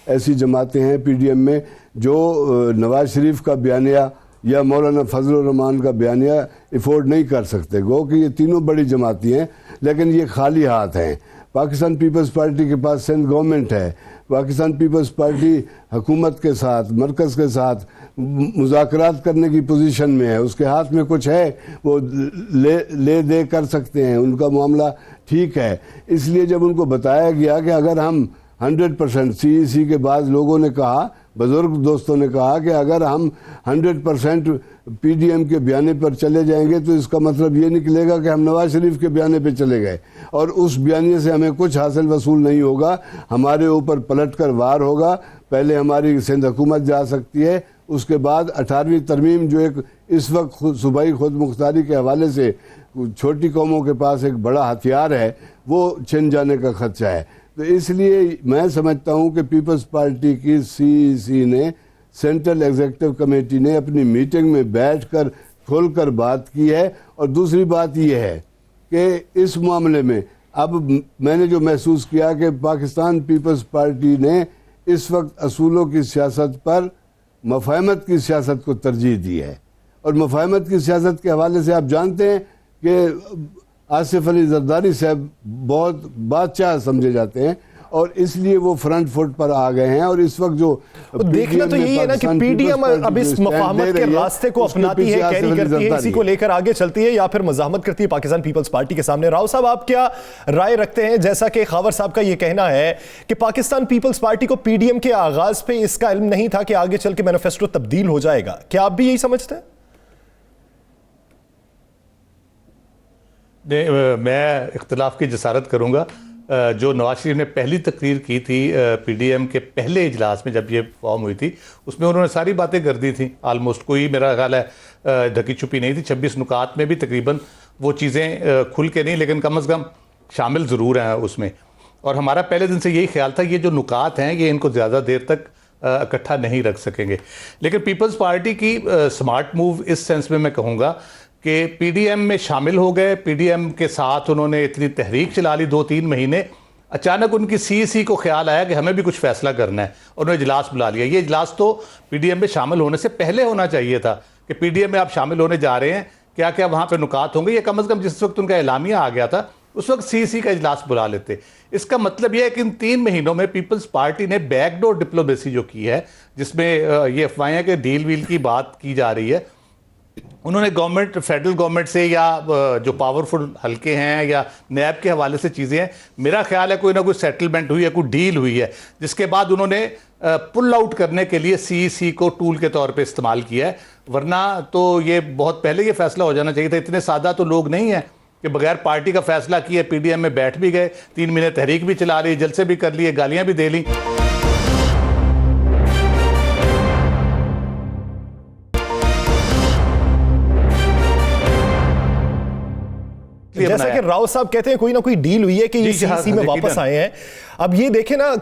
S4: ऐसी जमातें हैं PDM में जो नवाज शरीफ का बयानिया या मौलाना फजलुर रहमान का बयानिया अफोर्ड नहीं कर सकते। गो कि ये तीनों बड़ी जमाती हैं, लेकिन ये खाली हाथ हैं। पाकिस्तान पीपल्स पार्टी के पास सिंध गवर्नमेंट है, पाकिस्तान पीपल्स पार्टी हुकूमत के साथ, मरकज़ के साथ मुज़ाकरात करने की पोजीशन में है, उसके हाथ में कुछ है, वो ले दे कर सकते हैं, उनका मामला ठीक है। इसलिए जब उनको बताया गया कि अगर हम 100% CEC के बाद लोगों ने कहा, बुजुर्ग दोस्तों ने कहा कि अगर हम 100% PDM के बयाने पर चले जाएंगे तो इसका मतलब ये निकलेगा कि हम नवाज शरीफ के बयाने पे चले गए, और उस बयाने से हमें कुछ हासिल वसूल नहीं होगा, हमारे ऊपर पलट कर वार होगा। पहले हमारी सिंध हुकूमत जा सकती है, उसके बाद 18वीं तरमीम जो एक इस वक्त सूबाई खुद मुख्तारी के हवाले से छोटी कौमों के पास एक बड़ा हथियार है, वो छिन जाने का खदशा है। तो इसलिए मैं समझता हूं कि पीपल्स पार्टी की CEC ने, सेंट्रल एग्जीक्यूटिव कमेटी ने अपनी मीटिंग में बैठकर खोलकर बात की है। और दूसरी बात यह है कि इस मामले में अब मैंने जो महसूस किया कि पाकिस्तान पीपल्स पार्टी ने इस वक्त असूलों की सियासत पर मफाहमत की सियासत को तरजीह दी है। और मफाहमत की सियासत के हवाले से आप जानते हैं कि आसिफ अली जरदारी साहब बहुत बादशाह समझे जाते हैं, और इसलिए वो फ्रंट फुट पर आ गए हैं। और इस वक्त जो
S1: देखना तो यही है ना कि PDM अब इस मफाहमत के रास्ते को अपनाती है, कैरी करती है, इसी को लेकर आगे चलती है, या फिर मज़ाहमत करती है पाकिस्तान पीपल्स पार्टी के सामने। राव साहब, आप क्या राय रखते हैं? जैसा कि खावर साहब का ये कहना है कि पाकिस्तान पीपल्स पार्टी को PDM के आगाज पे इसका इल्म नहीं था कि आगे चल के मैनिफेस्टो तब्दील हो जाएगा, क्या आप भी यही समझते हैं?
S3: मैं इख्तिलाफ की जसारत करूंगा। जो नवाज शरीफ ने पहली तकरीर की थी PDM के पहले इजलास में, जब ये फॉर्म हुई थी, उसमें उन्होंने सारी बातें कर दी थी। आलमोस्ट कोई, मेरा ख्याल है, ढकी छुपी नहीं थी। 26 नुकात में भी तकरीबन वो चीज़ें खुल के नहीं, लेकिन कम अज़ कम शामिल ज़रूर हैं उसमें। और हमारा पहले दिन से यही ख्याल था, ये जो नुकात हैं ये इनको ज़्यादा देर तक इकट्ठा नहीं रख सकेंगे। लेकिन पीपल्स पार्टी की स्मार्ट मूव इस सेंस में मैं कहूँगा कि PDM में शामिल हो गए, PDM के साथ उन्होंने इतनी तहरीक चला ली 2-3 महीने। अचानक उनकी CEC को ख्याल आया कि हमें भी कुछ फैसला करना है, और उन्होंने इजलास बुला लिया। ये इजलास तो PDM में शामिल होने से पहले होना चाहिए था कि PDM में आप शामिल होने जा रहे हैं, क्या क्या वहाँ पे नुकात होंगे। ये कम अज़ कम जिस वक्त उनका एलामिया आ गया था उस वक्त सीईसी का इजलास बुला लेते। इसका मतलब यह है कि इन 3 महीनों में पीपल्स पार्टी ने बैकडोर डिप्लोमेसी जो की है, जिसमें ये अफवाहें कि डील वील की बात की जा रही है, उन्होंने गवर्नमेंट, फेडरल गवर्नमेंट से या जो पावरफुल हल्के हैं या नैब के हवाले से चीज़ें हैं, मेरा ख्याल है कोई ना कोई सेटलमेंट हुई है, कोई डील हुई है, जिसके बाद उन्होंने पुल आउट करने के लिए सीईसी को टूल के तौर पे इस्तेमाल किया है। वरना तो ये बहुत पहले ये फैसला हो जाना चाहिए था। इतने सादा तो लोग नहीं हैं कि बगैर पार्टी का फैसला किए पीडीएम में बैठ भी गए, 3 महीने तहरीक भी चला ली, जलसे भी कर लिए, गालियां भी दे ली।
S1: जैसा कि राव साहब कहते हैं कोई ना कोई डील हुई है कि ये सीईसी में वापस आए हैं। अब ये देखें ना,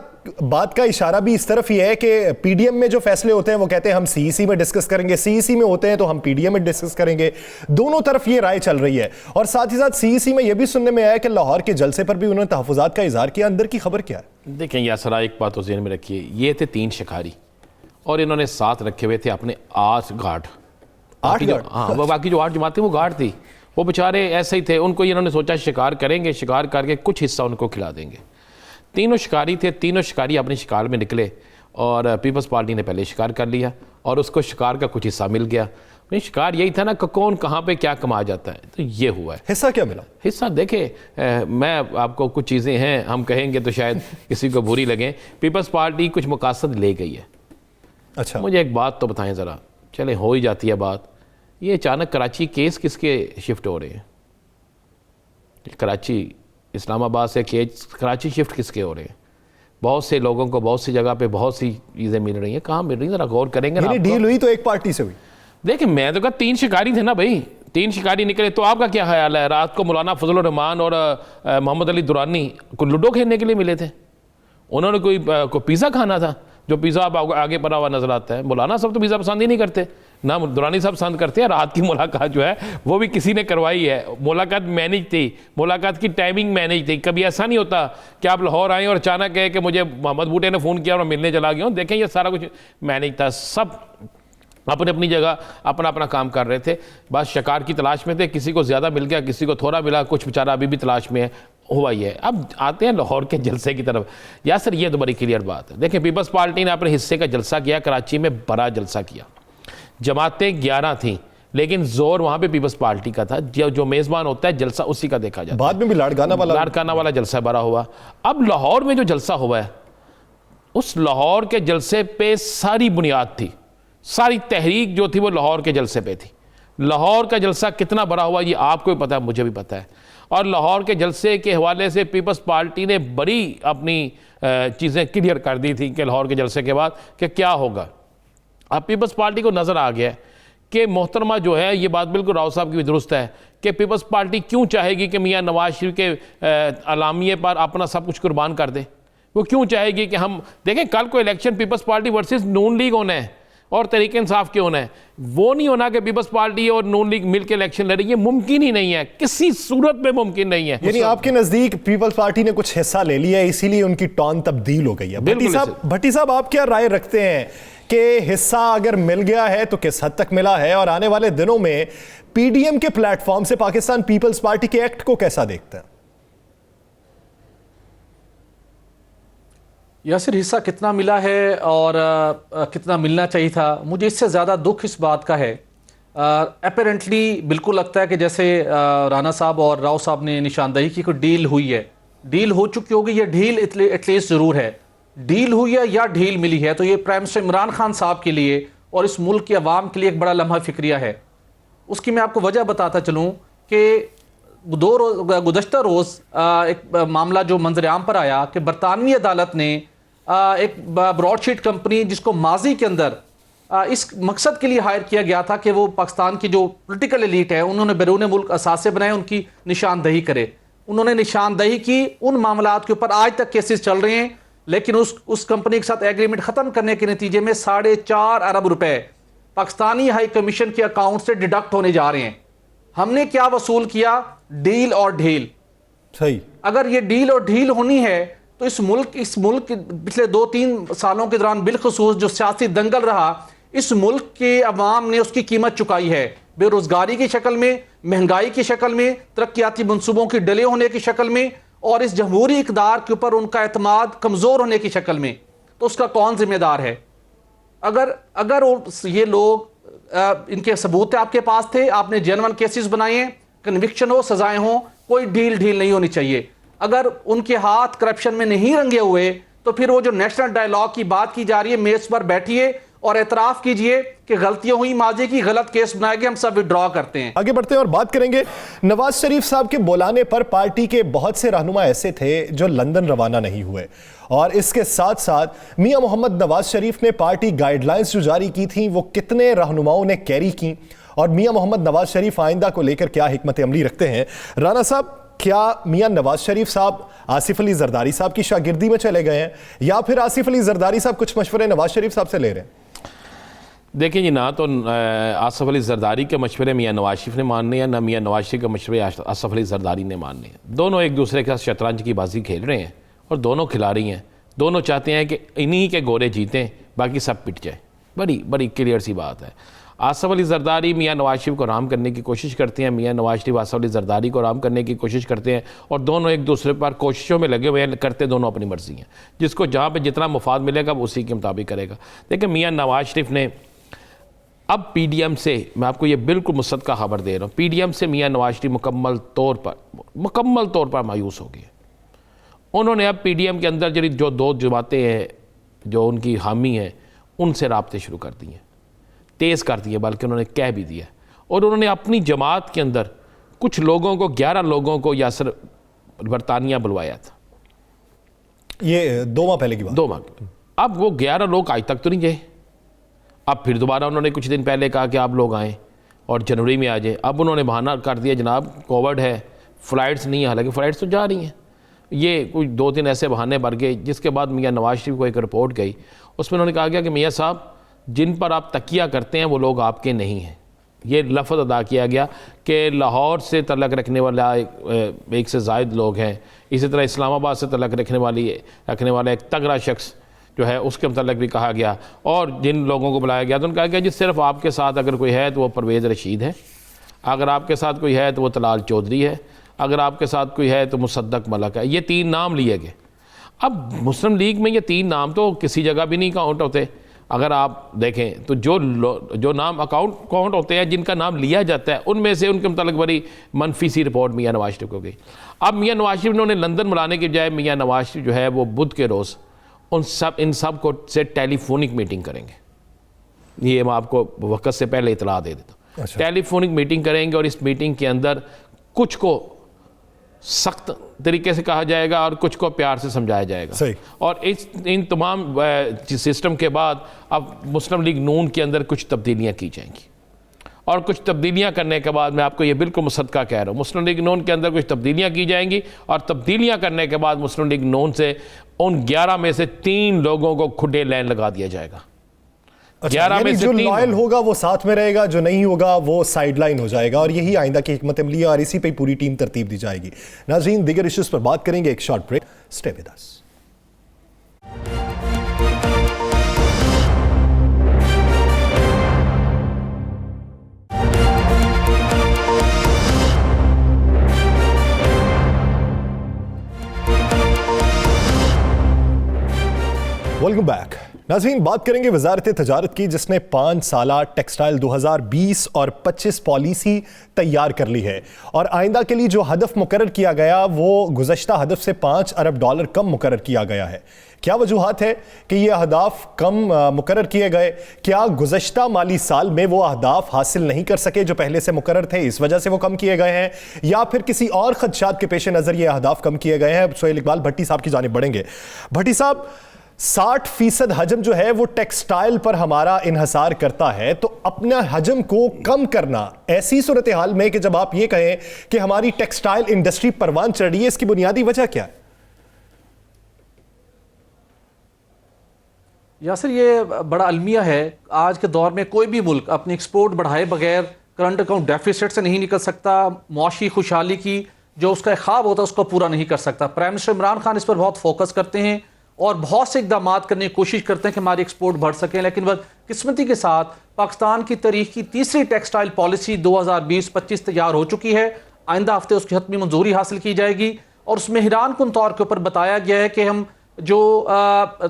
S1: बात का इशारा भी इस तरफ ही है कि पीडीएम में जो फैसले होते हैं वो कहते हैं हम सीईसी में डिस्कस करेंगे, सीईसी में होते हैं तो हम पीडीएम में डिस्कस करेंगे। दोनों तरफ ये राय चल रही है। और साथ ही साथ सीईसी में यह भी सुनने में आया कि लाहौर के जलसे पर भी उन्होंने तहफुजात का इजहार किया। अंदर की खबर क्या है?
S2: देखें यासरा, एक बात तो ज़हन में रखिए, ये थे 3 शिकारी और इन्होंने साथ रखे हुए थे अपने 8 गार्ड।
S1: 8 गार्ड?
S2: हाँ, वो बाकी जो 8 जमातें वो गार्ड थी, वो बेचारे ऐसे ही थे। उनको इन्होंने सोचा शिकार करेंगे, शिकार करके कुछ हिस्सा उनको खिला देंगे। 3 शिकारी थे, 3 शिकारी अपने शिकार में निकले और पीपल्स पार्टी ने पहले शिकार कर लिया और उसको शिकार का कुछ हिस्सा मिल गया। शिकार यही था ना कि कौन कहाँ पे क्या कमा जाता है, तो ये हुआ है।
S1: हिस्सा क्या मिला?
S2: हिस्सा देखे, मैं आपको कुछ चीज़ें हैं, हम कहेंगे तो शायद किसी को बुरी लगें। पीपल्स पार्टी कुछ मकासद ले गई है।
S1: अच्छा,
S2: मुझे एक बात तो बताएं ज़रा, चले हो ही जाती है बात, ये अचानक कराची केस किसके शिफ्ट हो रहे हैं? कराची, इस्लामाबाद से केस कराची शिफ्ट किसके हो रहे हैं? बहुत से लोगों को बहुत सी जगह पे बहुत सी चीज़ें मिल रही हैं। कहाँ मिल रही हैं? ज़रा गौर करेंगे ना।
S1: डील हुई तो एक पार्टी से हुई।
S2: देखिए, मैं तो कहा 3 शिकारी थे ना भाई, 3 शिकारी निकले। तो आपका क्या ख्याल है, रात को मौलाना फजल रहमान और मोहम्मद अली दुरानी को लूडो खेलने के लिए मिले थे? उन्होंने कोई पिज़्ज़ा खाना था, जो पिज़्ज़ा आप आगे पड़ा हुआ नजर आता है। मौलाना साहब तो पिज़्ज़ा पसंद ही नहीं करते, ना दुरानी साहब पसंद करते हैं। रात की मुलाकात जो है वो भी किसी ने करवाई है, मुलाकात मैनेज थी, मुलाकात की टाइमिंग मैनेज थी। कभी ऐसा नहीं होता कि आप लाहौर आए और अचानक कहे कि मुझे मोहम्मद बूटे ने फ़ोन किया और मैं मिलने चला गया हूँ। देखें, ये सारा कुछ मैनेज था। सब अपने अपनी जगह अपना अपना काम कर रहे थे, बस शिकार की तलाश में थे। किसी को ज़्यादा मिल गया, किसी को थोड़ा मिला, कुछ बेचारा अभी भी तलाश में है, हुआ ही है। अब आते हैं लाहौर के जलसे की तरफ। यासर, ये तो बड़ी क्लियर बात है। देखिए, पीपल्स पार्टी ने अपने हिस्से का जलसा किया, कराची में बड़ा जलसा किया। जमातें 11 थीं, लेकिन जोर वहाँ पे पीपल्स पार्टी का था। जो मेज़बान होता है जलसा उसी का देखा जाता है।
S1: बाद में भी लाड़काना वाला
S2: जलसा बड़ा हुआ। अब लाहौर में जो जलसा हुआ है, उस लाहौर के जलसे पे सारी बुनियाद थी, सारी तहरीक जो थी वो लाहौर के जलसे पे थी। लाहौर का जलसा कितना बड़ा हुआ ये आपको भी पता है, मुझे भी पता है। और लाहौर के जलसे के हवाले से पीपल्स पार्टी ने बड़ी अपनी चीज़ें क्लियर कर दी थी कि लाहौर के जलसे के बाद कि क्या होगा। अब पीपल्स पार्टी को नज़र आ गया कि मोहतरमा जो है, ये बात बिल्कुल राव साहब की भी दुरुस्त है कि पीपल्स पार्टी क्यों चाहेगी कि मियाँ नवाज शरीफ के अलामिये पर अपना सब कुछ कुर्बान कर दे। वो क्यों चाहेगी कि हम देखें, कल को इलेक्शन पीपल्स पार्टी वर्सेस नून लीग होना है और तहरीक इंसाफ के होना है। वो नहीं होना कि पीपल्स पार्टी और नून लीग मिलकर इलेक्शन लड़े, ये मुमकिन ही नहीं है, किसी सूरत में मुमकिन नहीं है।
S1: यानी आपके नजदीक पीपल्स पार्टी ने कुछ हिस्सा ले लिया है, इसीलिए उनकी टोन तब्दील हो गई है। भट्टी साहब, आप क्या राय रखते हैं कि हिस्सा अगर मिल गया है तो किस हद तक मिला है, और आने वाले दिनों में पीडीएम के प्लेटफॉर्म से पाकिस्तान पीपल्स पार्टी के एक्ट को कैसा देखते हैं?
S5: यासिर, हिस्सा कितना मिला है और कितना मिलना चाहिए था, मुझे इससे ज़्यादा दुख इस बात का है। अपेरेंटली बिल्कुल लगता है कि जैसे राना साहब और राव साहब ने निशानदही की कोई डील हुई है, डील हो चुकी होगी, ये डील एटलीस्ट ज़रूर है। डील हुई है या डील मिली है, तो ये प्राइम मिनिस्टर इमरान खान साहब के लिए और इस मुल्क की आवाम के लिए एक बड़ा लम्हा फिक्रिया है। उसकी मैं आपको वजह बताता चलूँ कि गुज़श्ता रोज़ एक मामला जो मंजर-ए-आम पर आया कि बरतानवी अदालत ने एक ब्रॉडशीट कंपनी जिसको माजी के अंदर इस मकसद के लिए हायर किया गया था कि वो पाकिस्तान की जो पॉलिटिकल एलीट है उन्होंने बैरून मुल्क असासे बनाए, उनकी निशानदही करे। उन्होंने निशानदही की, उन मामलात के ऊपर आज तक केसेस चल रहे हैं, लेकिन उस कंपनी के साथ एग्रीमेंट ख़त्म करने के नतीजे में 4.5 अरब रुपए पाकिस्तानी हाई कमीशन के अकाउंट से डिडक्ट होने जा रहे हैं। हमने क्या वसूल किया? डील और ढील।
S1: सही।
S5: अगर ये डील और ढील होनी है तो इस मुल्क पिछले 2-3 सालों के दौरान बिलखुसूस जो सियासी दंगल रहा, इस मुल्क के अवाम ने उसकी कीमत चुकाई है। बेरोजगारी की शक्ल में, महंगाई की शक्ल में, तरक्याती मंसूबों की डिले होने की शक्ल में और इस जमहूरी इक़दार के ऊपर उनका एतमाद कमज़ोर होने की शक्ल में, तो उसका कौन जिम्मेदार है? अगर ये लोग इनके सबूत आपके पास थे, आपने जेन्युइन केसेस बनाए हैं, कन्विक्शन हो, सजाएं हो, कोई ढील नहीं होनी चाहिए। अगर उनके हाथ करप्शन में नहीं रंगे हुए तो फिर वो जो नेशनल डायलॉग की बात की जा रही है, मेज पर बैठिए और एतराफ कीजिए कि गलतियां हुई, माजी की, गलत केस बनाए गए, हम सब विड्रॉ करते हैं।
S1: आगे बढ़ते हैं और बात करेंगे नवाज शरीफ साहब के बुलाने पर पार्टी के बहुत से रहनुमा ऐसे थे जो लंदन रवाना नहीं हुए, और इसके साथ साथ मियां मोहम्मद नवाज शरीफ ने पार्टी गाइडलाइंस जो जारी की थी वो कितने रहनुमाओं ने कैरी की, और मियां मोहम्मद नवाज शरीफ आइंदा को लेकर क्या हिकमत अमली रखते हैं। राना साहब, क्या मियां नवाज शरीफ साहब आसिफ अली जरदारी साहब की शागिर्दी में चले गए हैं, या फिर आसिफ अली जरदारी साहब कुछ मशवरे नवाज शरीफ साहब से ले रहे हैं?
S2: देखिए जी, ना तो आसिफ अली जरदारी के मशवरे मियां नवाज शरीफ ने मानने हैं, ना मियां नवाज शरीफ के मशवरे आसिफ अली जरदारी ने मानने हैं। दोनों एक दूसरे के साथ शतरंज की बाजी खेल रहे हैं और दोनों खिलाड़ी हैं। दोनों चाहते हैं कि इन्हीं के गोरे जीतें, बाकी सब पिट जाए। बड़ी बड़ी क्लियर सी बात है। आसिफ अली जरदारी मियां नवाज शरीफ को राम करने की कोशिश करते हैं, मियां नवाज शरीफ आसिफ अली जरदारी को राम करने की कोशिश करते हैं, और दोनों एक दूसरे पर कोशिशों में लगे हुए हैं, करते दोनों अपनी मर्जी हैं। जिसको जहाँ पे जितना मुफाद मिलेगा वो उसी के मुताबिक करेगा। देखिए, मियां नवाज शरीफ ने अब पीडीएम से, मैं आपको ये बिल्कुल मुसद्दक़ा खबर दे रहा हूँ, पीडीएम से मियां नवाज शरीफ मुकम्मल तौर पर मायूस हो गए। उन्होंने अब पीडीएम के अंदर जो दो जमातें हैं जो उनकी हामी हैं, उनसे राब्ते शुरू कर दिए, तेज़ कर दिए, बल्कि उन्होंने कह भी दिया। और उन्होंने अपनी जमात के अंदर कुछ लोगों को, 11 लोगों को यासर बरतानिया बुलवाया था।
S1: ये 2 माह पहले की बात।
S2: 2 माह। अब वो 11 लोग आज तक तो नहीं गए। अब फिर दोबारा उन्होंने कुछ दिन पहले कहा कि आप लोग आएँ और जनवरी में आ जाए। अब उन्होंने बहाना कर दिया, जनाब कोविड है, फ़्लाइट्स नहीं है। हालांकि फ़्लाइट्स तो जा रही हैं। ये कुछ 2-3 ऐसे बहाने भर गए, जिसके बाद मियां नवाज शरीफ को एक रिपोर्ट गई, उसमें उन्होंने कहा गया कि मियां साहब, जिन पर आप तकिया करते हैं वो लोग आपके नहीं हैं। ये लफ्ज़ अदा किया गया कि लाहौर से तल्लक रखने वाला एक से ज़ायद लोग हैं, इसी तरह इस्लामाबाद से तल्लक रखने वाला एक तगड़ा शख्स जो है उसके मतलब भी कहा गया। और जिन लोगों को बुलाया गया तो उन्होंने कहा गया जी सिर्फ आपके साथ अगर कोई है तो वो परवेज़ रशीद है, अगर आपके साथ कोई है तो वो तलाल चौधरी है, अगर आपके साथ कोई है तो मुसद्दक मलक है। ये 3 नाम लिए गए। अब मुस्लिम लीग में ये 3 नाम तो किसी जगह भी नहीं काउंट होते। अगर आप देखें तो जो नाम काउंट होते हैं, जिनका नाम लिया जाता है, उनमें से उनके मुतालिक बड़ी मनफी सी रिपोर्ट मियां नवाज शरीफ को गई। अब मियां नवाज शरीफ ने लंदन बुलाने के बजाय मियां नवाज शरीफ जो है वो बुध के रोज़ इन सब को से टेलीफोनिक मीटिंग करेंगे। ये मैं आपको वक्त से पहले इतला दे देता हूँ।
S1: अच्छा।
S2: टेलीफोनिक मीटिंग करेंगे और इस मीटिंग के अंदर कुछ को सख्त तरीके से कहा जाएगा और कुछ को प्यार से समझाया जाएगा।
S1: सही।
S2: और इन तमाम सिस्टम के बाद अब मुस्लिम लीग नून के अंदर कुछ तब्दीलियाँ की जाएंगी, और कुछ तब्दीलियाँ करने के बाद, मैं आपको ये बिल्कुल मुसद्दक़ा कह रहा हूँ, मुस्लिम लीग नून के अंदर कुछ तब्दीलियाँ की जाएंगी, और तब्दीलियाँ करने के बाद मुस्लिम लीग नून से उन 11 में से 3 लोगों को खुले लाइन लगा दिया जाएगा।
S1: अच्छा,
S2: 11 में
S1: यानी
S2: से
S1: जो
S2: 3
S1: लॉयल होगा वो साथ में रहेगा, जो नहीं होगा वो साइडलाइन हो जाएगा, और यही आइंदा की हिकमत अमली है, और इसी पे पूरी टीम तरतीब दी जाएगी। नाज़रीन, दीगर इश्यूज पर बात करेंगे, एक short break, stay with us. Welcome back. नाज़रीन, बात करेंगे वजारत तजारत की, जिसने 5 साला टेक्सटाइल 2020 और 25 पॉलिसी तैयार कर ली है, और आइंदा के लिए जो हदफ मुकर्रर किया गया वो गुज़श्ता हदफ से $5 अरब कम मुकर्रर किया गया है। क्या वजूहात है कि ये अहदाफ कम मुकर्रर किए गए? क्या गुज़श्ता माली साल में वो अहदाफ हासिल नहीं कर सके जो पहले से मुकर्रर थे, इस वजह से वो कम किए गए हैं, या फिर किसी और खदशात के पेश नज़र ये अहदाफ कम किए गए हैं? सोहेल इकबाल भट्टी साहब की जानिब बढ़ेंगे। भट्टी साहब, 60% हजम जो है वो टेक्सटाइल पर हमारा इन्हसार करता है, तो अपना हजम को कम करना ऐसी सूरत हाल में कि जब आप ये कहें कि हमारी टेक्सटाइल इंडस्ट्री परवान चढ़ रही है, इसकी बुनियादी वजह क्या है?
S5: यासिर, ये बड़ा अलमिया है। आज के दौर में कोई भी मुल्क अपनी एक्सपोर्ट बढ़ाए बगैर करंट अकाउंट डेफिसिट से नहीं निकल सकता। मुआशी खुशहाली की जो उसका ख्वाब होता है उसको पूरा नहीं कर सकता। प्राइम मिनिस्टर इमरान खान इस पर बहुत फोकस करते हैं और बहुत से इकदाम करने की कोशिश करते हैं कि हमारी एक्सपोर्ट बढ़ सके, लेकिन वह किस्मती के साथ पाकिस्तान की तारीख की तीसरी टेक्सटाइल पॉलिसी 2020-25 तैयार हो चुकी है। आइंदा हफ्ते उसकी हतमी मंजूरी हासिल की जाएगी और उसमें हैरानकुन तौर के ऊपर बताया गया है कि हम जो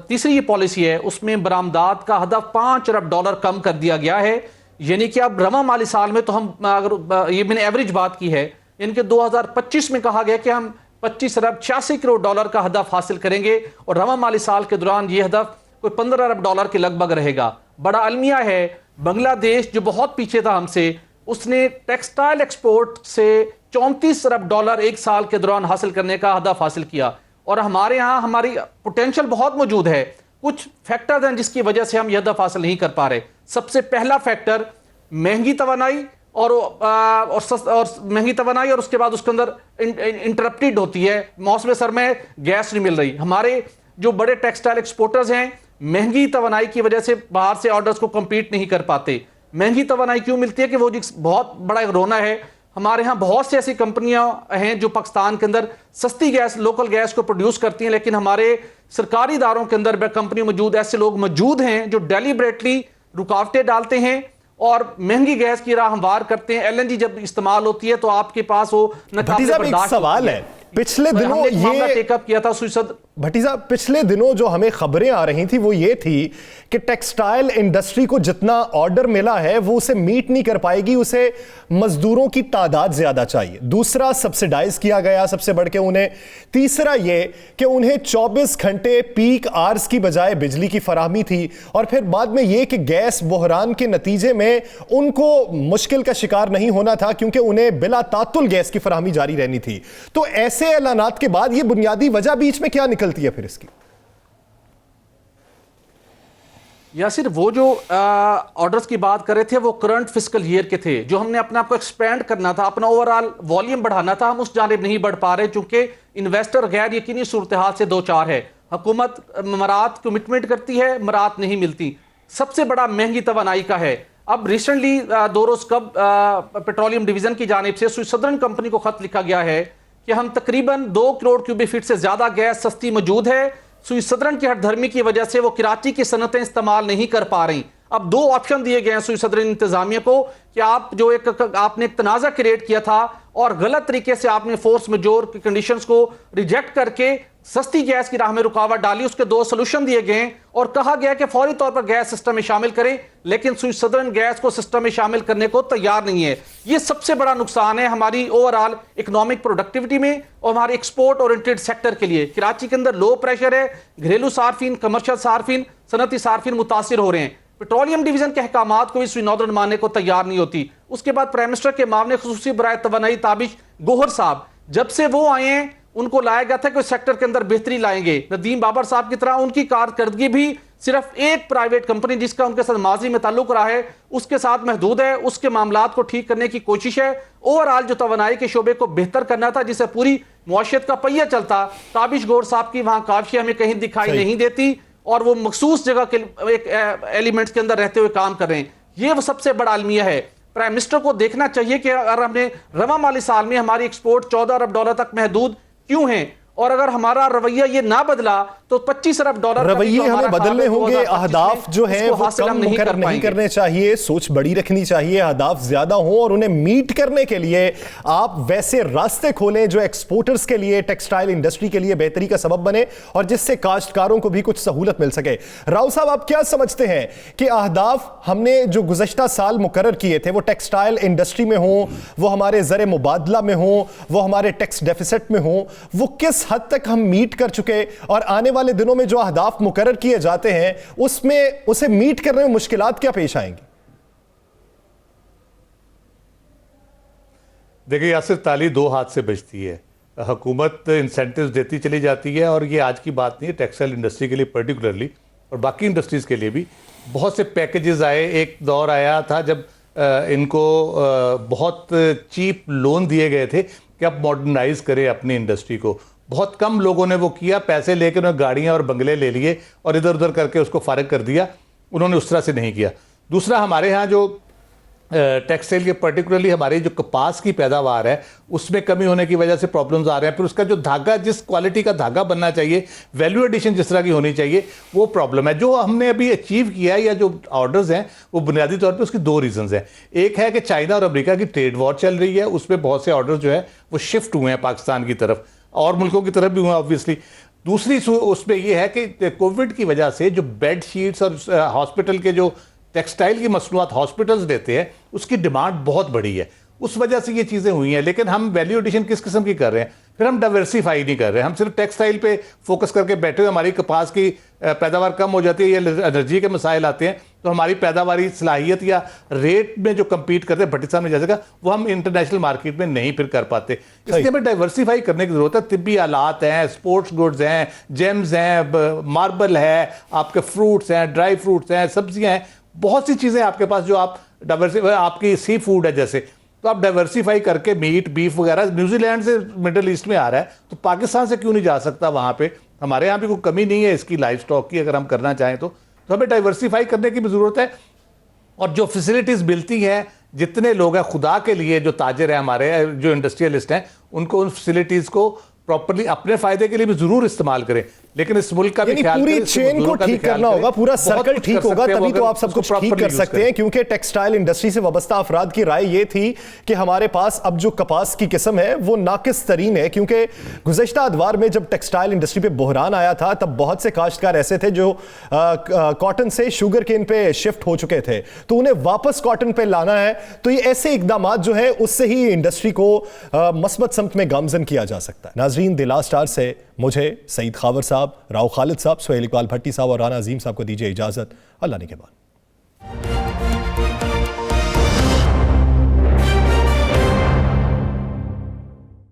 S5: तीसरी ये पॉलिसी है उसमें बरामदात का हदफ $5 अरब कम कर दिया गया है। यानी कि अब रवा माली साल में तो हम, अगर ये मैंने एवरेज बात की है, यानी कि 2025 में कहा गया कि हम $25 अरब $86 करोड़ का हदफ हासिल करेंगे और रवा माली साल के दौरान ये हदफ कोई $15 अरब के लगभग रहेगा। बड़ा अलमिया है, बांग्लादेश जो बहुत पीछे था हमसे, उसने टेक्सटाइल एक्सपोर्ट से $34 अरब एक साल के दौरान हासिल करने का हदफ हासिल किया और हमारे यहाँ हमारी पोटेंशियल बहुत मौजूद है। कुछ फैक्टर्स हैं जिसकी वजह से हम यह हदफ हासिल नहीं कर पा रहे। सबसे पहला फैक्टर महंगी तवानाई और महंगी तवानाई, और उसके बाद उसके अंदर इंटरप्टेड होती है, मौसम सर में गैस नहीं मिल रही। हमारे जो बड़े टेक्सटाइल एक्सपोर्टर्स हैं महंगी तवानाई की वजह से बाहर से ऑर्डर्स को कंपीट नहीं कर पाते। महंगी तवानाई क्यों मिलती है कि वो बहुत बड़ा एक रोना है। हमारे यहाँ बहुत सी ऐसी कंपनियां हैं जो पाकिस्तान के अंदर सस्ती गैस, लोकल गैस को प्रोड्यूस करती हैं, लेकिन हमारे सरकारी इदारों के अंदर कंपनी मौजूद, ऐसे लोग मौजूद हैं जो डेलिबरेटली रुकावटें डालते हैं और महंगी गैस की राह हमवार करते हैं। एलएनजी जब इस्तेमाल होती है तो आपके पास वो
S1: भट्टी साहब एक सवाल है, पिछले दिनों ये
S5: टेकअप किया था सुसद
S1: भट्टी साहब, पिछले दिनों जो हमें खबरें आ रही थी वो ये थी कि टेक्सटाइल इंडस्ट्री को जितना ऑर्डर मिला है वो उसे मीट नहीं कर पाएगी, उसे मजदूरों की तादाद ज्यादा चाहिए। दूसरा, सब्सिडाइज किया गया सबसे बढ़ के उन्हें। तीसरा ये कि उन्हें 24 घंटे पीक आवर्स की बजाय बिजली की फराहमी थी। और फिर बाद में ये कि गैस बहरान के नतीजे में उनको मुश्किल का शिकार नहीं होना था क्योंकि उन्हें बिला तातुल गैस की फराहमी जारी रहनी थी। तो ऐसे ऐलानात के बाद ये बुनियादी वजह बीच में क्या निकलती है फिर इसकी?
S5: यासिर, वो जो ऑर्डर्स की बात कर रहे थे वो करंट फिस्कल ईयर के थे, जो हमने अपने आप को एक्सपेंड करना था, अपना ओवरऑल वॉल्यूम बढ़ाना था, हम उस जानिब नहीं बढ़ पा रहे क्योंकि इन्वेस्टर गैर यकीनी सूरत हाल से दो चार है। हुकूमत मरात कमिटमेंट करती है, मरात नहीं मिलती। सबसे बड़ा महंगी तवानाई का है। अब रिसेंटली 2 रोज कब पेट्रोलियम डिवीजन की जानिब से स्विस सदर्न कंपनी को खत लिखा गया है कि हम तकरीबन 2 करोड़ क्यूबिक फीट से ज्यादा गैस सस्ती मौजूद है। स्विस सदर्न की हठधर्मी की वजह से वो कराची की सनतें इस्तेमाल नहीं कर पा रही। अब 2 ऑप्शन दिए गए हैं स्विस सदर्न इंतजामिया को कि आप जो आपने एक तनाजा क्रिएट किया था और गलत तरीके से आपने फोर्स मेजोर की कंडीशंस को रिजेक्ट करके सस्ती गैस की राह में रुकावट डाली। उसके 2 सोल्यूशन दिए गए और कहा गया कि फौरी तौर पर गैस सिस्टम में शामिल करें, लेकिन स्विस सदर्न गैस को सिस्टम में शामिल करने को तैयार नहीं है। यह सबसे बड़ा नुकसान है हमारी ओवरऑल इकोनॉमिक प्रोडक्टिविटी में और हमारे एक्सपोर्ट ओरिएंटेड सेक्टर के लिए। कराची के अंदर लो प्रेशर है, घरेलू सार्फिन, कमर्शियल सार्फिन, सनती सार्फिन मुतासिर हो रहे हैं। पेट्रोलियम डिवीजन के अहकामात को भी स्विस नॉर्दर्न मानने को तैयार नहीं होती। उसके बाद प्राइम मिनिस्टर के मामले खुसूसी बराए तवानाई ताबिश गोहर साहब, जब से वो आए हैं उनको लाया गया था कि सेक्टर के अंदर बेहतरी लाएंगे। नदीम बाबर साहब की तरह उनकी कारकर्दगी भी सिर्फ एक प्राइवेट कंपनी जिसका उनके साथ माजी में ताल्लुक रहा है उसके साथ महदूद है। उसके मामलात को ठीक करने की कोशिश है। ओवरऑल जो तवानाई के शोबे को बेहतर करना था, जिससे पूरी मुआशरत का पहिया चलता, ताबिश गोहर साहब की वहां काफी हमें कहीं दिखाई नहीं देती और वो मखसूस जगह के एक एलिमेंट्स के अंदर रहते हुए काम कर रहे हैं। ये वो सबसे बड़ा अलमिया है। प्राइम मिनिस्टर को देखना चाहिए कि अगर हमने रवा माली साल में हमारी एक्सपोर्ट $14 अरब तक महदूद क्यों है, और अगर हमारा रवैया ये ना बदला तो $25 अरब
S1: रवैये हमें बदलने होंगे। अहदाफ जो है वो कम मुकर नहीं करने चाहिए, सोच बड़ी रखनी चाहिए, अहदाफ ज्यादा हों और उन्हें मीट करने के लिए आप वैसे रास्ते खोलें जो एक्सपोर्टर्स के लिए, टेक्सटाइल इंडस्ट्री के लिए बेहतरी का सबब बने और जिससे काश्तकारों को भी कुछ सहूलत मिल सके। राव साहब, आप क्या समझते हैं कि अहदाफ हमने जो गुज़श्ता साल मुकर्रर किए थे वो टेक्सटाइल इंडस्ट्री में हों, वो हमारे ज़र मुबादला में हों, वो हमारे टैक्स डेफिसिट में हों, वो किस हद तक हम मीट कर चुके और आने वाले दिनों में जो अहदाफ मुकर्रर किए जाते हैं उसमें उसे मीट करने में मुश्किलात क्या पेश आएंगी?
S3: देखिए यासिर, ताली 2 हाथ से बजती है। हुकूमत इंसेंटिव्स देती चली जाती है और ये आज की बात नहीं है, टेक्सटाइल इंडस्ट्री के लिए पर्टिकुलरली और बाकी इंडस्ट्रीज़ के लिए भी बहुत से पैकेजेस आए। एक दौर आया था जब इनको बहुत चीप लोन दिए गए थे कि आप मॉडर्नाइज करें अपनी इंडस्ट्री को। बहुत कम लोगों ने वो किया, पैसे लेकर उन्होंने गाड़ियाँ और बंगले ले लिए और इधर उधर करके उसको फारिग कर दिया। उन्होंने उस तरह से नहीं किया। दूसरा, हमारे यहाँ जो टेक्सटाइल के पर्टिकुलरली हमारी जो कपास की पैदावार है उसमें कमी होने की वजह से प्रॉब्लम्स आ रहे हैं। फिर उसका जो धागा, जिस क्वालिटी का धागा बनना चाहिए, वैल्यू एडिशन जिस तरह की होनी चाहिए, वो प्रॉब्लम है। जो हमने अभी अचीव किया है या जो ऑर्डर्स हैं वो बुनियादी तौर पे उसकी दो रीजंस हैं। एक है कि चाइना और अमेरिका की ट्रेड वॉर चल रही है, उसमें बहुत से ऑर्डर जो है वो शिफ्ट हुए हैं पाकिस्तान की तरफ और मुल्कों की तरफ भी हुए हैं ऑब्वियसली। दूसरी उसमें यह है कि कोविड की वजह से जो बेड शीट्स और हॉस्पिटल के जो टेक्सटाइल की मसनूआत हॉस्पिटल्स देते हैं उसकी डिमांड बहुत बड़ी है, उस वजह से ये चीज़ें हुई हैं। लेकिन हम वैल्यू एडिशन किस किस्म की कर रहे हैं? फिर हम डाइवर्सिफाई नहीं कर रहे, हम सिर्फ टेक्सटाइल पे फोकस करके बैठे हुए, हमारी कपास की पैदावार कम हो जाती है या एनर्जी के मसाइल आते हैं तो हमारी पैदावारी सलाहियत या रेट में जो कम्पीट करते हैं भट्टी साहब ने जैसे कहा, वो हम इंटरनेशनल मार्केट में नहीं फिर कर पाते। इसलिए हमें डाइवर्सिफाई करने की जरूरत है। तिब्बी आलात हैं, स्पोर्ट्स गुड्स हैं, जेम्स हैं, मार्बल है, आपके फ्रूट्स हैं, ड्राई फ्रूट्स हैं, सब्जियां हैं, बहुत सी चीज़ें आपके पास जो आप डाइवर्सिफाई, आपकी सी फूड है जैसे, तो आप डाइवर्सिफाई करके मीट, बीफ वगैरह न्यूजीलैंड से मिडिल ईस्ट में आ रहा है तो पाकिस्तान से क्यों नहीं जा सकता वहाँ पे? हमारे यहाँ भी कोई कमी नहीं है इसकी लाइफ स्टॉक की, अगर हम करना चाहें तो हमें डाइवर्सिफाई करने की भी ज़रूरत है। और जो फैसिलिटीज़ मिलती हैं, जितने लोग हैं खुदा के लिए, जो ताजर हैं हमारे, जो इंडस्ट्रियलिस्ट हैं, उनको उन फैसिलिटीज़ को प्रॉपर्ली अपने फायदे के लिए भी जरूर इस्तेमाल करें, लेकिन इस मुल्क का भी ख्याल
S1: पूरी चेन को ठीक करना होगा, पूरा सर्कल ठीक होगा, तभी तो आप सब कुछ ठीक कर सकते हैं। क्योंकि टेक्सटाइल इंडस्ट्री से वाबस्ता अफराद की राय ये थी कि हमारे पास अब जो कपास की किस्म है वो नाकिस तरीन है, क्योंकि गुज़श्ता अदवार में जब टेक्सटाइल इंडस्ट्री पे बहरान आया था तब बहुत से काश्तकार ऐसे थे जो कॉटन से शुगर केन पे शिफ्ट हो चुके थे, तो उन्हें वापस कॉटन पे लाना है। तो ये ऐसे इकदाम जो है उससे ही इंडस्ट्री को मस्बत समत में गामजन किया जा सकता है। नाजरीन, द लास्ट स्टार से मुझे, सईद खावर साहब, राव खालिद साहब, सुहेल इकबाल भट्टी साहब और राना अजीम साहब को दीजिए इजाजत। अल्लाह ने के बाद।